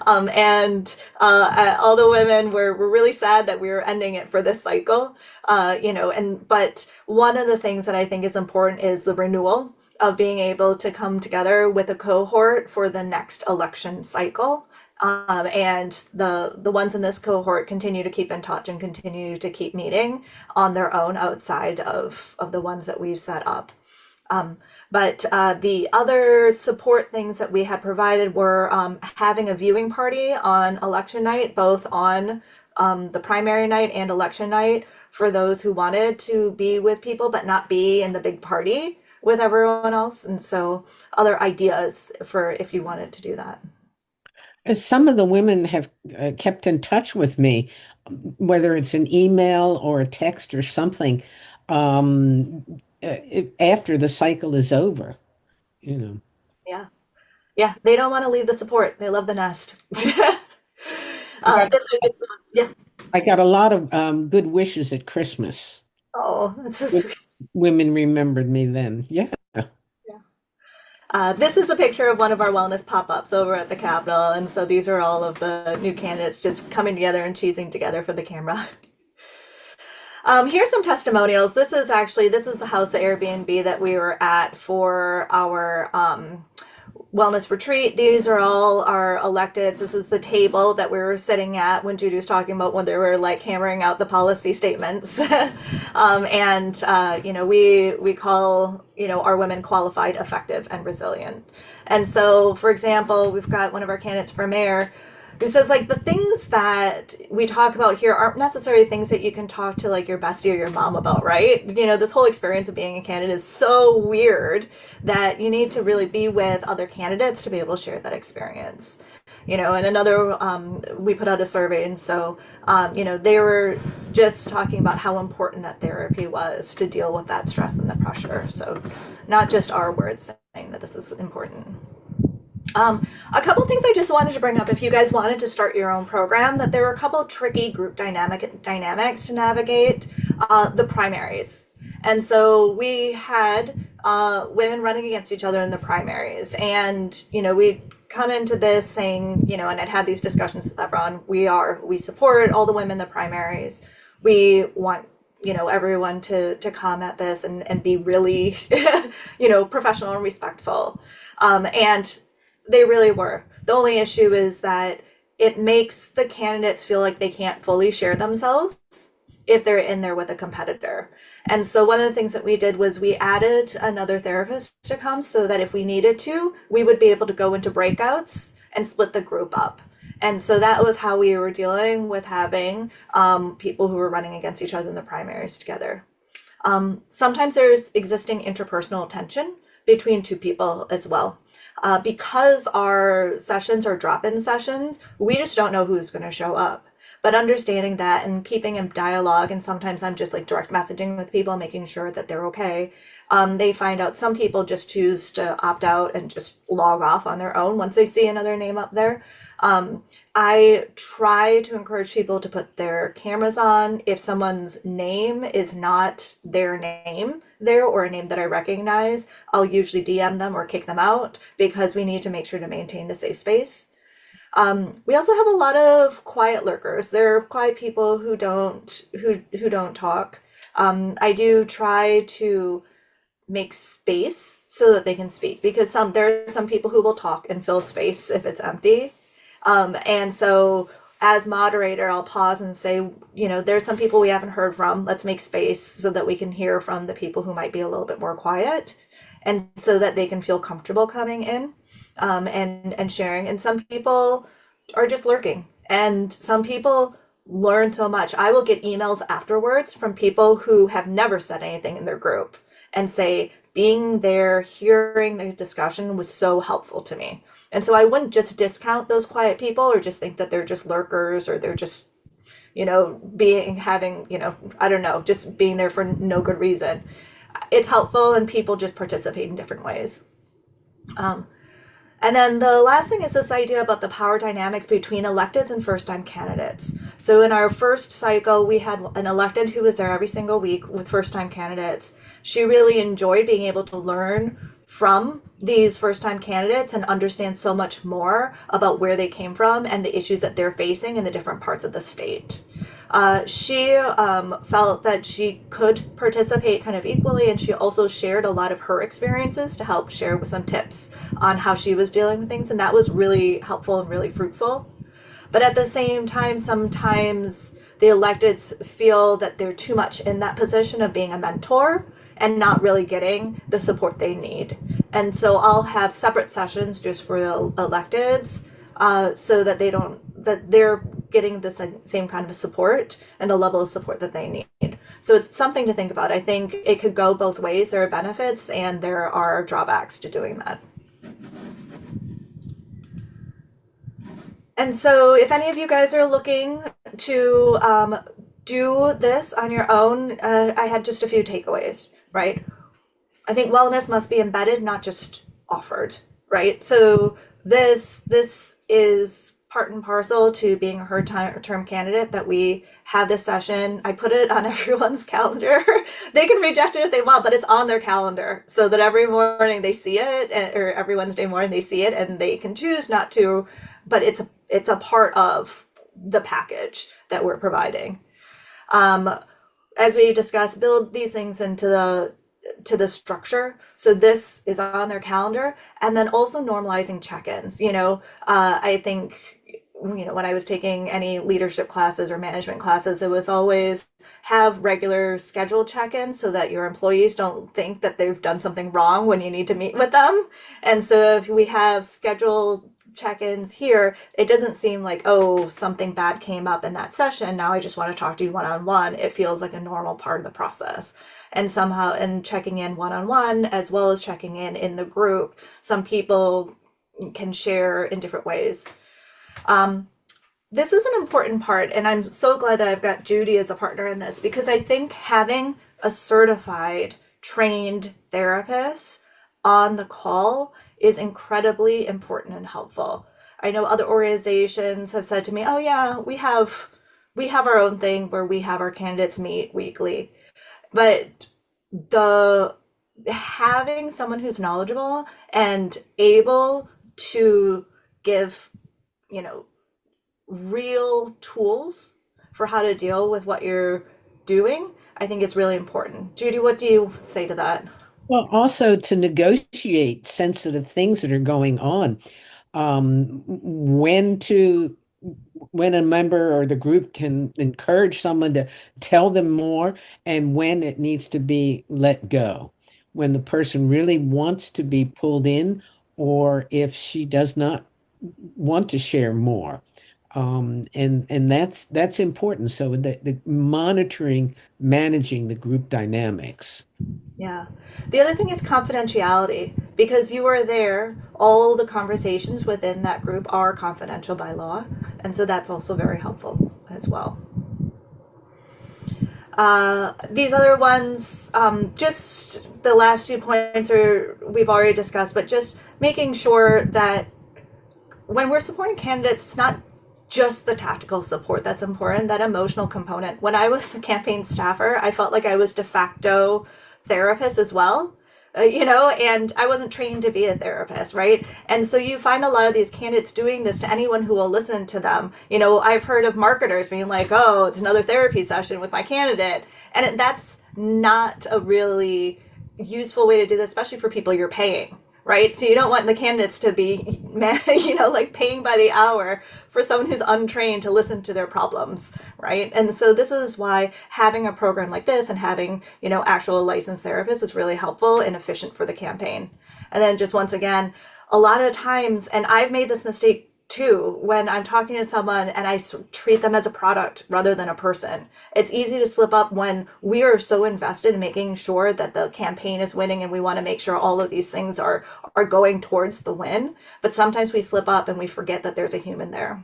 B: And all the women were really sad that we were ending it for this cycle. But one of the things that I think is important is the renewal of being able to come together with a cohort for the next election cycle. And the ones in this cohort continue to keep in touch and continue to keep meeting on their own outside of the ones that we've set up. But the other support things that we had provided were having a viewing party on election night, both on the primary night and election night, for those who wanted to be with people but not be in the big party with everyone else. And so other ideas for if you wanted to do that.
C: Some of the women have kept in touch with me, whether it's an email or a text or something, after the cycle is over, you know.
B: Yeah. Yeah. They don't want to leave the support. They love the nest.
C: I got,
B: This I just, yeah.
C: I got a lot of good wishes at Christmas.
B: Oh, that's so
C: W-
B: sweet.
C: Women remembered me then. Yeah.
B: Yeah. This is a picture of one of our wellness pop-ups over at the Capitol, and so these are all of the new candidates just coming together and cheesing together for the camera. Here's some testimonials. This is the house, the Airbnb that we were at for our wellness retreat. These are all our electeds. This is the table that we were sitting at when Judy was talking about when they were like hammering out the policy statements. We call, our women qualified, effective, and resilient. And so, for example, we've got one of our candidates for mayor who says like the things that we talk about here aren't necessarily things that you can talk to like your bestie or your mom about, right? This whole experience of being a candidate is so weird that you need to really be with other candidates to be able to share that experience. And another, we put out a survey, and so, they were just talking about how important that therapy was to deal with that stress and the pressure. So, not just our words saying that this is important. A couple things I just wanted to bring up if you guys wanted to start your own program, that there were a couple tricky group dynamics to navigate the primaries. And so we had women running against each other in the primaries. And, we'd come into this saying, and I'd have these discussions with everyone. We support all the women in the primaries. We want everyone to come at this and be really, professional and respectful. And they really were. The only issue is that it makes the candidates feel like they can't fully share themselves if they're in there with a competitor. And so one of the things that we did was we added another therapist to come so that if we needed to, we would be able to go into breakouts and split the group up. And so that was how we were dealing with having people who were running against each other in the primaries together. Sometimes there's existing interpersonal tension between two people as well. Because our sessions are drop-in sessions, we just don't know who's going to show up. But understanding that and keeping in dialogue, and sometimes I'm just like direct messaging with people, making sure that they're okay. They find out some people just choose to opt out and just log off on their own once they see another name up there. I try to encourage people to put their cameras on. If someone's name is not their name there or a name that I recognize, I'll usually DM them or kick them out because we need to make sure to maintain the safe space. We also have a lot of quiet lurkers. There are quiet people who don't talk. I do try to make space so that they can speak because there are some people who will talk and fill space if it's empty. And so as moderator, I'll pause and say, there's some people we haven't heard from. Let's make space so that we can hear from the people who might be a little bit more quiet and so that they can feel comfortable coming in, and sharing. And some people are just lurking and some people learn so much. I will get emails afterwards from people who have never said anything in their group and say, being there, hearing the discussion was so helpful to me. And so I wouldn't just discount those quiet people or just think that they're just lurkers or they're just, just being there for no good reason. it's helpful and people just participate in different ways. Um, and then the last thing is this idea about the power dynamics between electeds and first time candidates. So in our first cycle, we had an elected who was there every single week with first time candidates. She really enjoyed being able to learn from these first time candidates and understand so much more about where they came from and the issues that they're facing in the different parts of the state. She felt that she could participate kind of equally, and she also shared a lot of her experiences to help share with some tips on how she was dealing with things, and that was really helpful and really fruitful. But at the same time, sometimes the electeds feel that they're too much in that position of being a mentor and not really getting the support they need. And so I'll have separate sessions just for the electeds, so that they're getting the same kind of support and the level of support that they need. So it's something to think about. I think it could go both ways. There are benefits and there are drawbacks to doing that. And so if any of you guys are looking to do this on your own, I had just a few takeaways, right? I think wellness must be embedded, not just offered, right? So this is part and parcel to being a heard term candidate, that we have this session. I put it on everyone's calendar. They can reject it if they want, but it's on their calendar so that every morning they see it, or every Wednesday morning they see it, and they can choose not to, but it's a part of the package that we're providing. As we discussed, build these things into the structure. So this is on their calendar, and then also normalizing check-ins. I think, when I was taking any leadership classes or management classes, it was always have regular scheduled check-ins so that your employees don't think that they've done something wrong when you need to meet with them. And so if we have scheduled check-ins here, it doesn't seem like, oh, something bad came up in that session, now I just want to talk to you one-on-one. It feels like a normal part of the process. And somehow, and checking in one-on-one as well as checking in the group, some people can share in different ways. This is an important part, and I'm so glad that I've got Judy as a partner in this, because I think having a certified, trained therapist on the call is incredibly important and helpful. I know other organizations have said to me, oh yeah, we have our own thing where we have our candidates meet weekly. But having someone who's knowledgeable and able to give, real tools for how to deal with what you're doing, I think it's really important. Judy, what do you say to that?
C: Well, also to negotiate sensitive things that are going on. When a member or the group can encourage someone to tell them more, and when it needs to be let go, when the person really wants to be pulled in, or if she does not want to share more. And that's important. So the monitoring, managing the group dynamics.
B: Yeah. The other thing is confidentiality, because you are there. All the conversations within that group are confidential by law. And so that's also very helpful as well. These other ones, just the last 2 points we've already discussed, but just making sure that when we're supporting candidates, it's not just the tactical support that's important, that emotional component. When I was a campaign staffer, I felt like I was de facto therapist as well, and I wasn't trained to be a therapist, right? And so you find a lot of these candidates doing this to anyone who will listen to them. I've heard of marketers being like, oh, it's another therapy session with my candidate. And that's not a really useful way to do this, especially for people you're paying. Right? So you don't want the candidates to be, like paying by the hour for someone who's untrained to listen to their problems, right? And so this is why having a program like this and having, actual licensed therapists is really helpful and efficient for the campaign. And then just once again, a lot of times, and I've made this mistake too, when I'm talking to someone and I treat them as a product rather than a person. It's easy to slip up when we are so invested in making sure that the campaign is winning, and we want to make sure all of these things are going towards the win. But sometimes we slip up and we forget that there's a human there.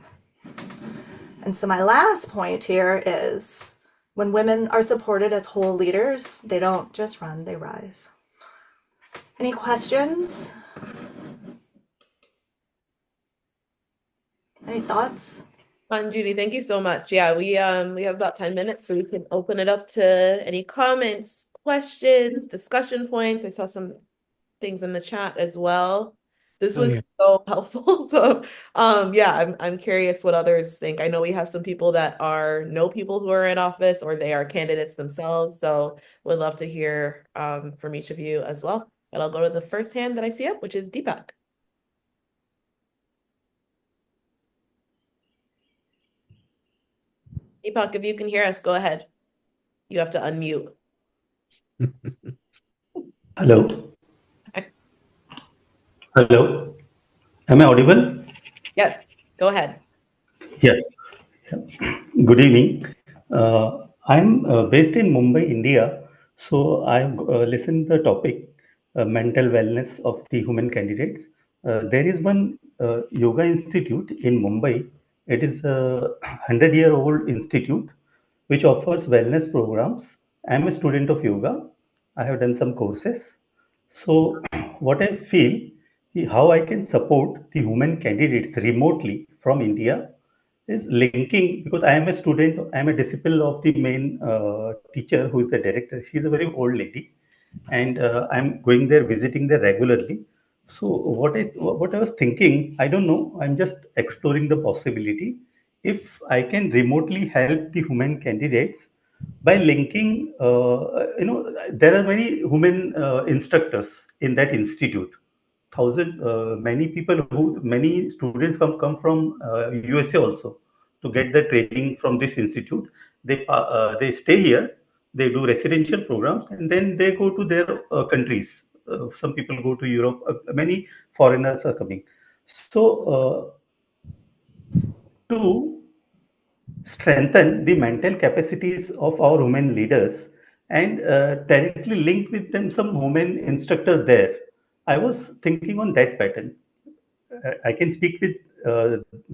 B: And so my last point here is When women are supported as whole leaders, they don't just run, they rise. Any questions? Any thoughts?
A: Judy, thank you so much. Yeah, we have about 10 minutes, so we can open it up to any comments, questions, discussion points. I saw some things in the chat as well. This
C: Oh,
A: was
C: yeah.
A: so helpful. So yeah, I'm curious what others think. I know we have some people that are know people who are in office or they are candidates themselves. So would love to hear from each of you as well. But I'll go to the first hand that I see up, which is Deepak. Deepak, if you can hear us, go ahead. You have to unmute.
D: Hello. Hello. Am I audible?
A: Yes, go ahead.
D: Yes. Good evening. I'm based in Mumbai, India. So I've listened the topic, mental wellness of the human candidates. There is one yoga institute in Mumbai. It is a 100-year-old institute which offers wellness programs. I'm a student of yoga. I have done some courses. So, what I feel, how I can support the women candidates remotely from India is linking, because I am a student, I am a disciple of the main teacher who is the director. She is a very old lady, and I'm going there, visiting there regularly. So, what I was thinking, I don't know, I'm just exploring the possibility if I can remotely help the women candidates by linking, there are many women instructors in that institute. Many people who many students come from USA also to get the training from this institute. They stay here, they do residential programs, and then they go to their countries. Some people go to Europe. Many foreigners are coming. So to strengthen the mental capacities of our women leaders and directly link with them some women instructors there. I was thinking on that pattern. I can speak with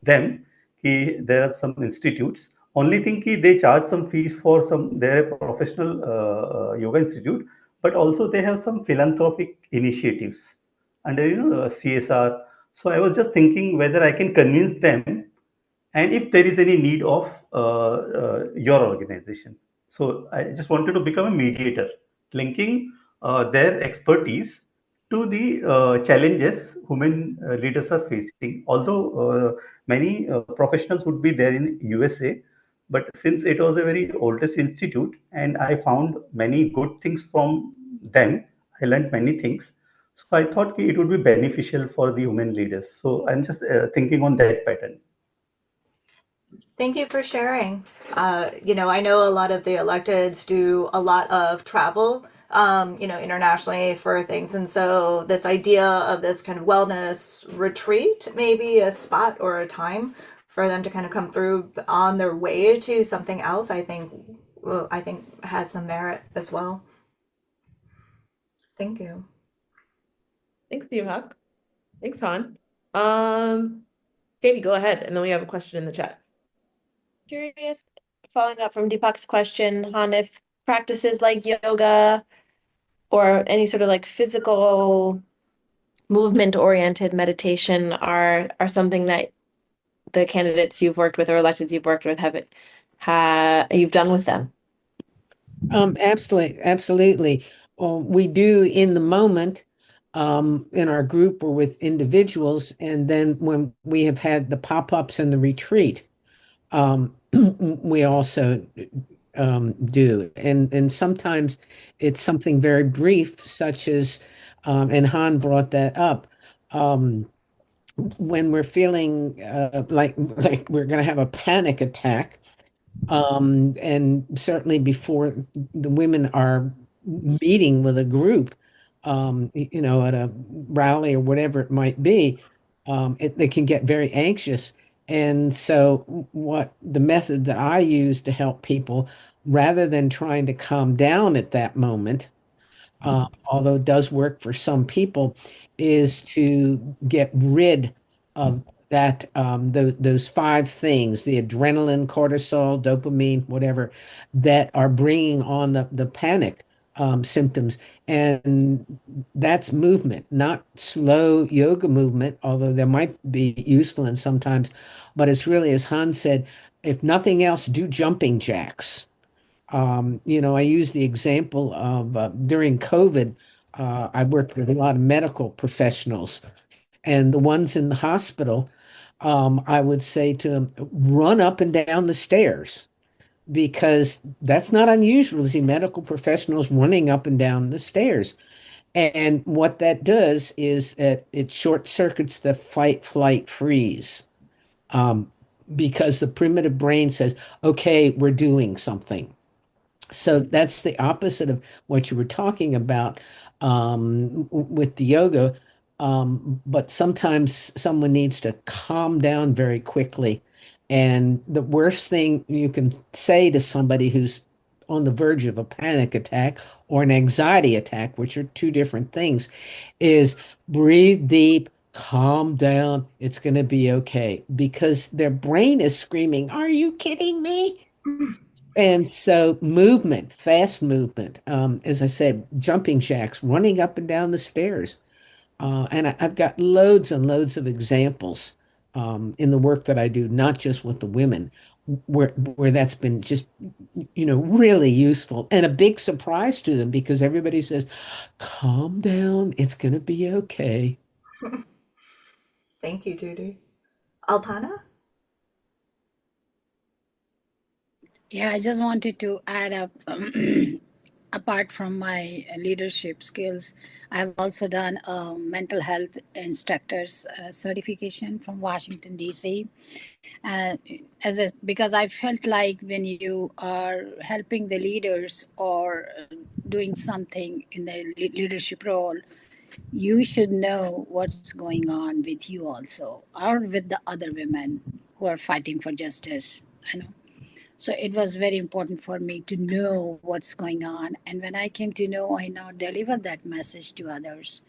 D: them. There are some institutes. Only thing they charge some fees for some their professional yoga institute, but also they have some philanthropic initiatives under CSR. So I was just thinking whether I can convince them and if there is any need of your organization. So I just wanted to become a mediator, linking their expertise to the challenges women leaders are facing. Although many professionals would be there in USA, but since it was a very oldest institute and I found many good things from them, I learned many things. So I thought it would be beneficial for the women leaders. So I'm just thinking on that pattern.
B: Thank you for sharing. I know a lot of the electeds do a lot of travel, internationally for things. And so this idea of this kind of wellness retreat, maybe a spot or a time for them to kind of come through on their way to something else, I think has some merit as well. Thank you.
A: Thanks, Deepak. Thanks, Han. Katie, go ahead, and then we have a question in the chat.
E: Curious, following up from Deepak's question, Han, if practices like yoga or any sort of like physical movement-oriented meditation are something that the candidates you've worked with or electeds you've worked with you've done with them.
C: Absolutely. Well, we do in the moment, in our group or with individuals, and then when we have had the pop-ups and the retreat, we also do. And sometimes it's something very brief, such as, and Han brought that up, when we're feeling like we're going to have a panic attack, and certainly before the women are meeting with a group, at a rally or whatever it might be, they can get very anxious. And so, what the method that I use to help people, rather than trying to calm down at that moment, although it does work for some people, is to get rid of that those five things, the adrenaline, cortisol, dopamine, whatever, that are bringing on the panic symptoms. And that's movement, not slow yoga movement, although there might be useful in sometimes. But it's really, as Hans said, if nothing else, do jumping jacks. I use the example of during COVID, I worked with a lot of medical professionals, and the ones in the hospital, I would say to them, run up and down the stairs because that's not unusual to see medical professionals running up and down the stairs. And what that does is that it short circuits the fight, flight, freeze. Um, because the primitive brain says, okay, we're doing something. So that's the opposite of what you were talking about with the yoga. But sometimes someone needs to calm down very quickly. And the worst thing you can say to somebody who's on the verge of a panic attack or an anxiety attack, which are two different things, is breathe deep, calm down. It's going to be okay. Because their brain is screaming, are you kidding me? And so movement, fast movement, as I said, jumping jacks, running up and down the stairs. I've got loads and loads of examples in the work that I do, not just with the women, where that's been just, really useful and a big surprise to them because everybody says, calm down, it's going to be okay.
B: Thank you, Judy. Alpana?
F: Yeah, I just wanted to add up, apart from my leadership skills, I have also done a mental health instructor's certification from Washington, D.C. Uh, because I felt like when you are helping the leaders or doing something in the leadership role, you should know what's going on with you also, or with the other women who are fighting for justice. I know. So it was very important for me to know what's going on. And when I came to know, I now deliver that message to others.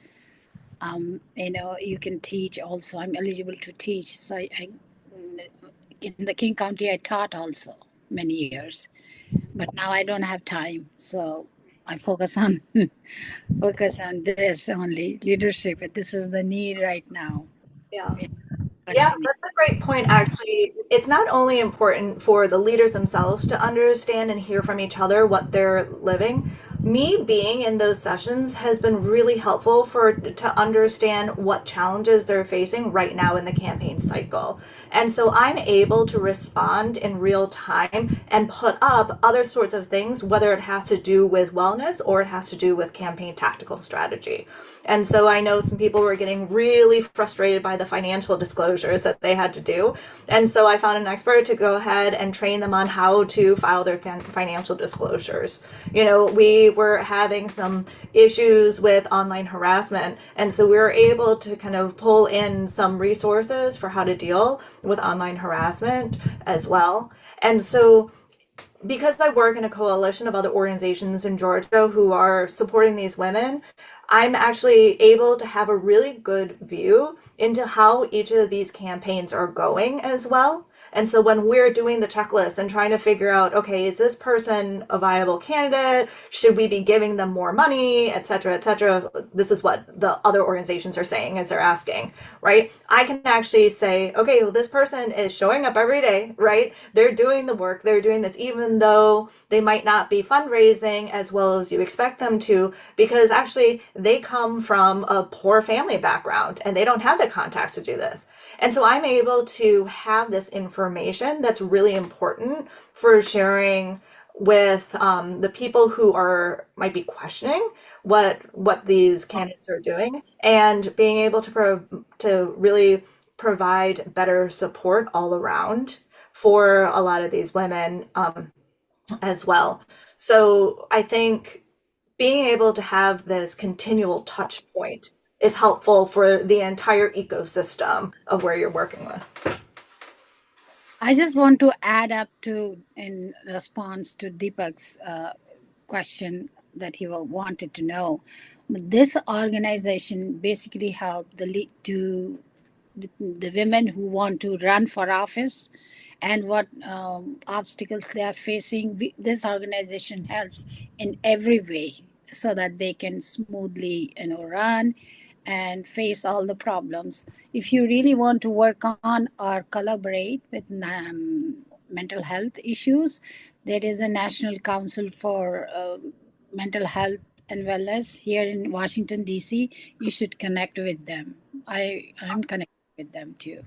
F: You can teach also. I'm eligible to teach. So in the King County, I taught also many years. But now I don't have time. So I focus on this only, leadership. This is the need right now.
B: Yeah. Yeah, that's a great point, actually. It's not only important for the leaders themselves to understand and hear from each other what they're living. Me being in those sessions has been really helpful to understand what challenges they're facing right now in the campaign cycle. And so I'm able to respond in real time and put up other sorts of things, whether it has to do with wellness or it has to do with campaign tactical strategy. And so I know some people were getting really frustrated by the financial disclosures that they had to do. And so I found an expert to go ahead and train them on how to file their financial disclosures. We were having some issues with online harassment. And so we were able to kind of pull in some resources for how to deal with online harassment as well. And so because I work in a coalition of other organizations in Georgia who are supporting these women, I'm actually able to have a really good view into how each of these campaigns are going as well. And so when we're doing the checklist and trying to figure out, okay, is this person a viable candidate? Should we be giving them more money, et cetera, et cetera? This is what the other organizations are saying as they're asking, right? I can actually say, okay, well, this person is showing up every day, right? They're doing the work. They're doing this, even though they might not be fundraising as well as you expect them to, because actually they come from a poor family background and they don't have the contacts to do this. And so I'm able to have this information that's really important for sharing with the people who might be questioning what these candidates are doing, and being able to really provide better support all around for a lot of these women as well. So I think being able to have this continual touch point is helpful for the entire ecosystem of where you're working with.
F: I just want to add up to, in response to Deepak's question that he wanted to know. This organization basically helped to the women who want to run for office and what obstacles they are facing. This organization helps in every way so that they can smoothly, run and face all the problems. If you really want to work on or collaborate with mental health issues, there is a National Council for Mental Health and Wellness here in Washington, D.C. You should connect with them. I'm connected with them too.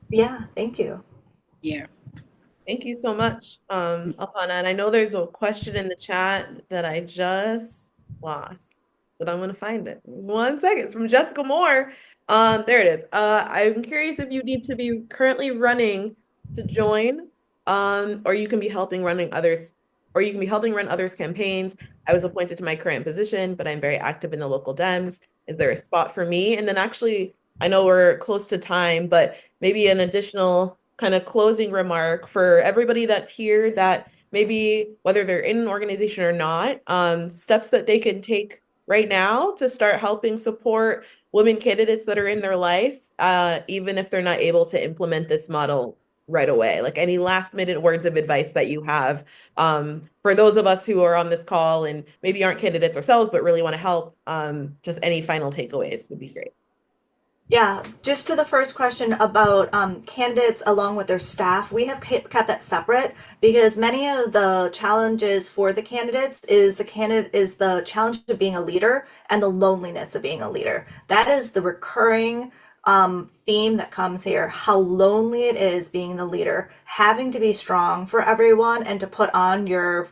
B: Yeah, thank you.
F: Yeah.
A: Thank you so much, Alpana. And I know there's a question in the chat that I just lost, but I'm gonna find it. 1 second. It's from Jessica Moore. There it is. I'm curious if you need to be currently running to join, or you can be helping running others, or you can be helping run others' campaigns. I was appointed to my current position, but I'm very active in the local Dems. Is there a spot for me? And then actually, I know we're close to time, but maybe an additional kind of closing remark for everybody that's here that maybe whether they're in an organization or not, steps that they can take right now to start helping support women candidates that are in their life, even if they're not able to implement this model right away. Like any last minute words of advice that you have for those of us who are on this call and maybe aren't candidates ourselves, but really want to help, just any final takeaways would be great.
B: Yeah, just to the first question about candidates along with their staff, we have kept that separate because many of the challenges for the candidates is the challenge of being a leader and the loneliness of being a leader. That is the recurring theme that comes here, how lonely it is being the leader, having to be strong for everyone and to put on your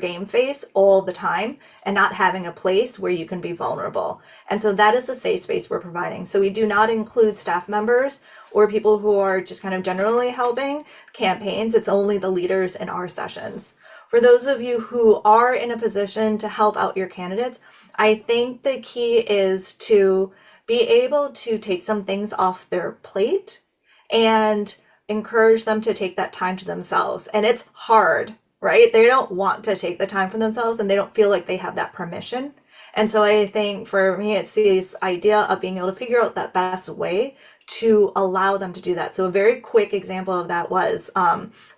B: game face all the time and not having a place where you can be vulnerable. And so that is the safe space we're providing. So we do not include staff members or people who are just kind of generally helping campaigns. It's only the leaders in our sessions. For those of you who are in a position to help out your candidates, I think the key is to be able to take some things off their plate and encourage them to take that time to themselves. And it's hard, right? They don't want to take the time for themselves and they don't feel like they have that permission. And so I think for me, it's this idea of being able to figure out that best way to allow them to do that. So a very quick example of that was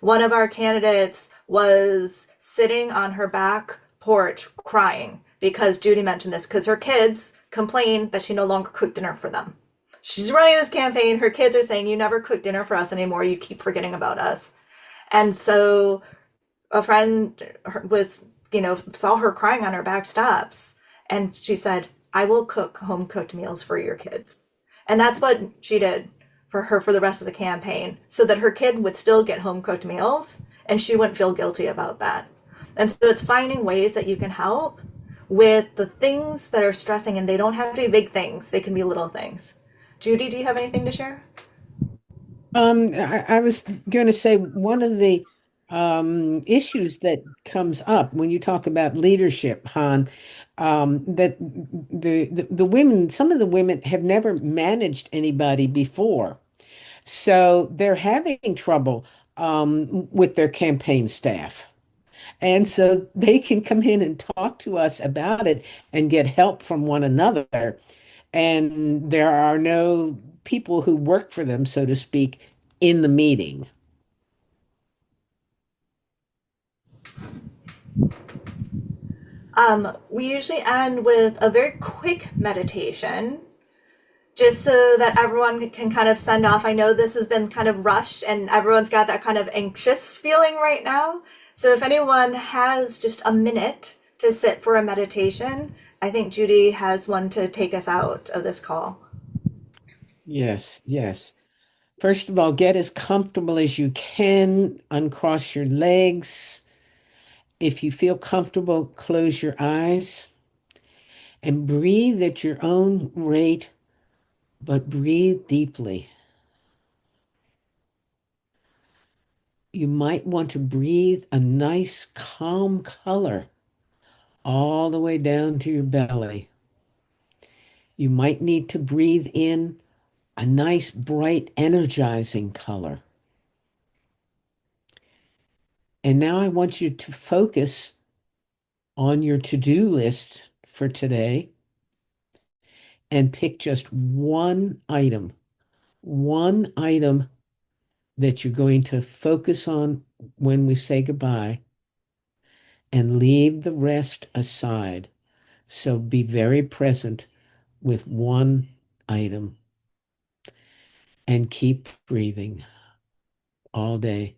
B: one of our candidates was sitting on her back porch crying because Judy mentioned this, because her kids complained that she no longer cooked dinner for them. She's running this campaign. Her kids are saying, "You never cook dinner for us anymore. You keep forgetting about us." And so a friend was, saw her crying on her back steps. And she said, "I will cook home cooked meals for your kids." And that's what she did for her for the rest of the campaign, so that her kid would still get home cooked meals and she wouldn't feel guilty about that. And so it's finding ways that you can help with the things that are stressing, and they don't have to be big things. They can be little things. Judy, do you have anything to share?
C: I was going to say one of the issues that comes up when you talk about leadership, Han, that the women, some of the women have never managed anybody before, so they're having trouble with their campaign staff. And so they can come in and talk to us about it and get help from one another. And there are no people who work for them, so to speak, in the meeting.
B: We usually end with a very quick meditation, just so that everyone can kind of send off. I know this has been kind of rushed and everyone's got that kind of anxious feeling right now. So if anyone has just a minute to sit for a meditation, I think Judy has one to take us out of this call.
C: Yes, yes. First of all, get as comfortable as you can. Uncross your legs. If you feel comfortable, close your eyes and breathe at your own rate, but breathe deeply. You might want to breathe a nice, calm color all the way down to your belly. You might need to breathe in a nice, bright, energizing color. And now I want you to focus on your to-do list for today and pick just one item, one item that you're going to focus on when we say goodbye and leave the rest aside. So be very present with one item and keep breathing all day.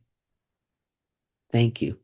C: Thank you.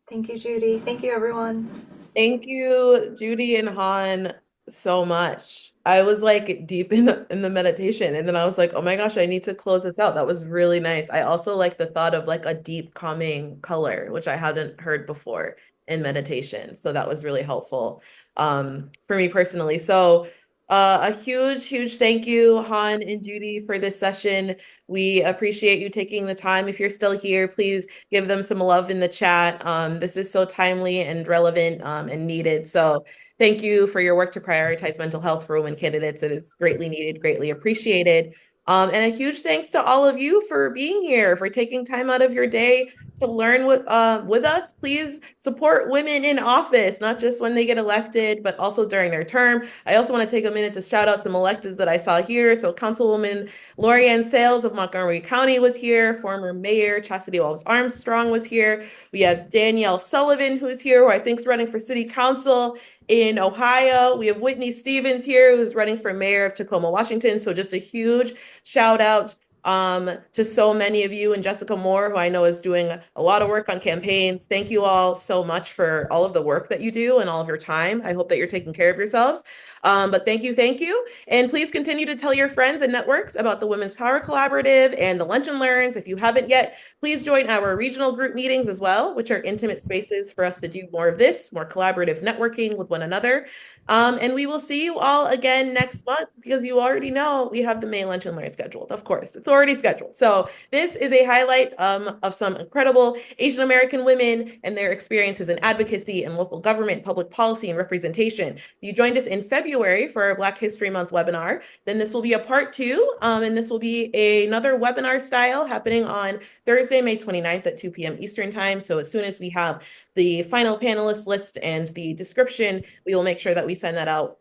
B: Thank you, Judy. Thank you, everyone.
A: Thank you, Judy and Han, so much. I was like deep in the meditation, and then I was like, oh my gosh, I need to close this out. That was really nice. I also like the thought of like a deep calming color, which I hadn't heard before in meditation. So that was really helpful for me personally. So a huge, huge thank you, Han and Judy, for this session. We appreciate you taking the time. If you're still here, please give them some love in the chat. This is so timely and relevant and needed. So thank you for your work to prioritize mental health for women candidates. It is greatly needed, greatly appreciated. And a huge thanks to all of you for being here, for taking time out of your day to learn with us. Please support women in office, not just when they get elected, but also during their term. I also want to take a minute to shout out some electeds that I saw here. So Councilwoman Lorianne Sales of Montgomery County was here. Former Mayor Chastity Walls Armstrong was here. We have Danielle Sullivan, who's here, who I think is running for city council in Ohio. We have Whitney Stevens here, who's running for mayor of Tacoma, Washington. So just a huge shout out to so many of you, and Jessica Moore, who I know is doing a lot of work on campaigns. Thank you all so much for all of the work that you do and all of your time. I hope that you're taking care of yourselves. But thank you, thank you. And please continue to tell your friends and networks about the Women's Power Collaborative and the Lunch and Learns. If you haven't yet, please join our regional group meetings as well, which are intimate spaces for us to do more of this, more collaborative networking with one another. And we will see you all again next month, because you already know we have the May Lunch and Learn scheduled. Of course, it's already scheduled. So this is a highlight of some incredible Asian American women and their experiences in advocacy and local government, public policy, and representation. You joined us in February for our Black History Month webinar. Then this will be a part 2, and this will be another webinar style happening on Thursday, May 29th at 2 p.m. Eastern Time. So as soon as we have the final panelist list and the description, we will make sure that we send that out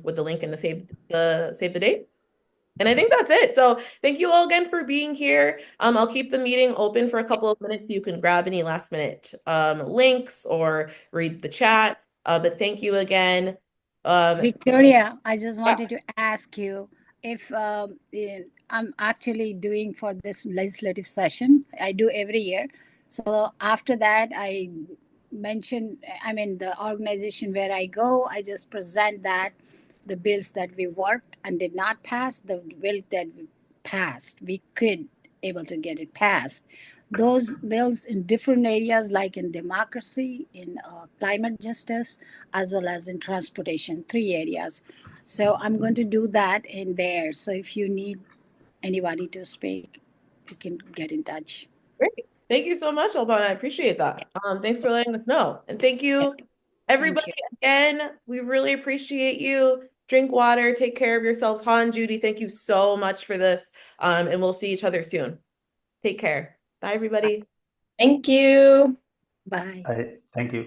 A: with the link and the save the date. And I think that's it. So thank you all again for being here. I'll keep the meeting open for a couple of minutes so you can grab any last minute links or read the chat. But thank you again.
F: Victoria, I just wanted to ask you if I'm actually doing for this legislative session. I do every year. So after that, I mentioned, the organization where I go, I just present that the bills that we worked and did not pass, the bill that we passed, we could able to get it passed. Those bills in different areas, like in democracy, in climate justice, as well as in transportation, 3 areas. So I'm going to do that in there. So if you need anybody to speak, you can get in touch.
A: Great. Thank you so much, Albana. I appreciate that. Thanks for letting us know. And thank you, everybody, again. We really appreciate you. Drink water, take care of yourselves. Han, Judy, thank you so much for this. And we'll see each other soon. Take care. Bye, everybody.
E: Thank you.
F: Bye.
D: Thank you.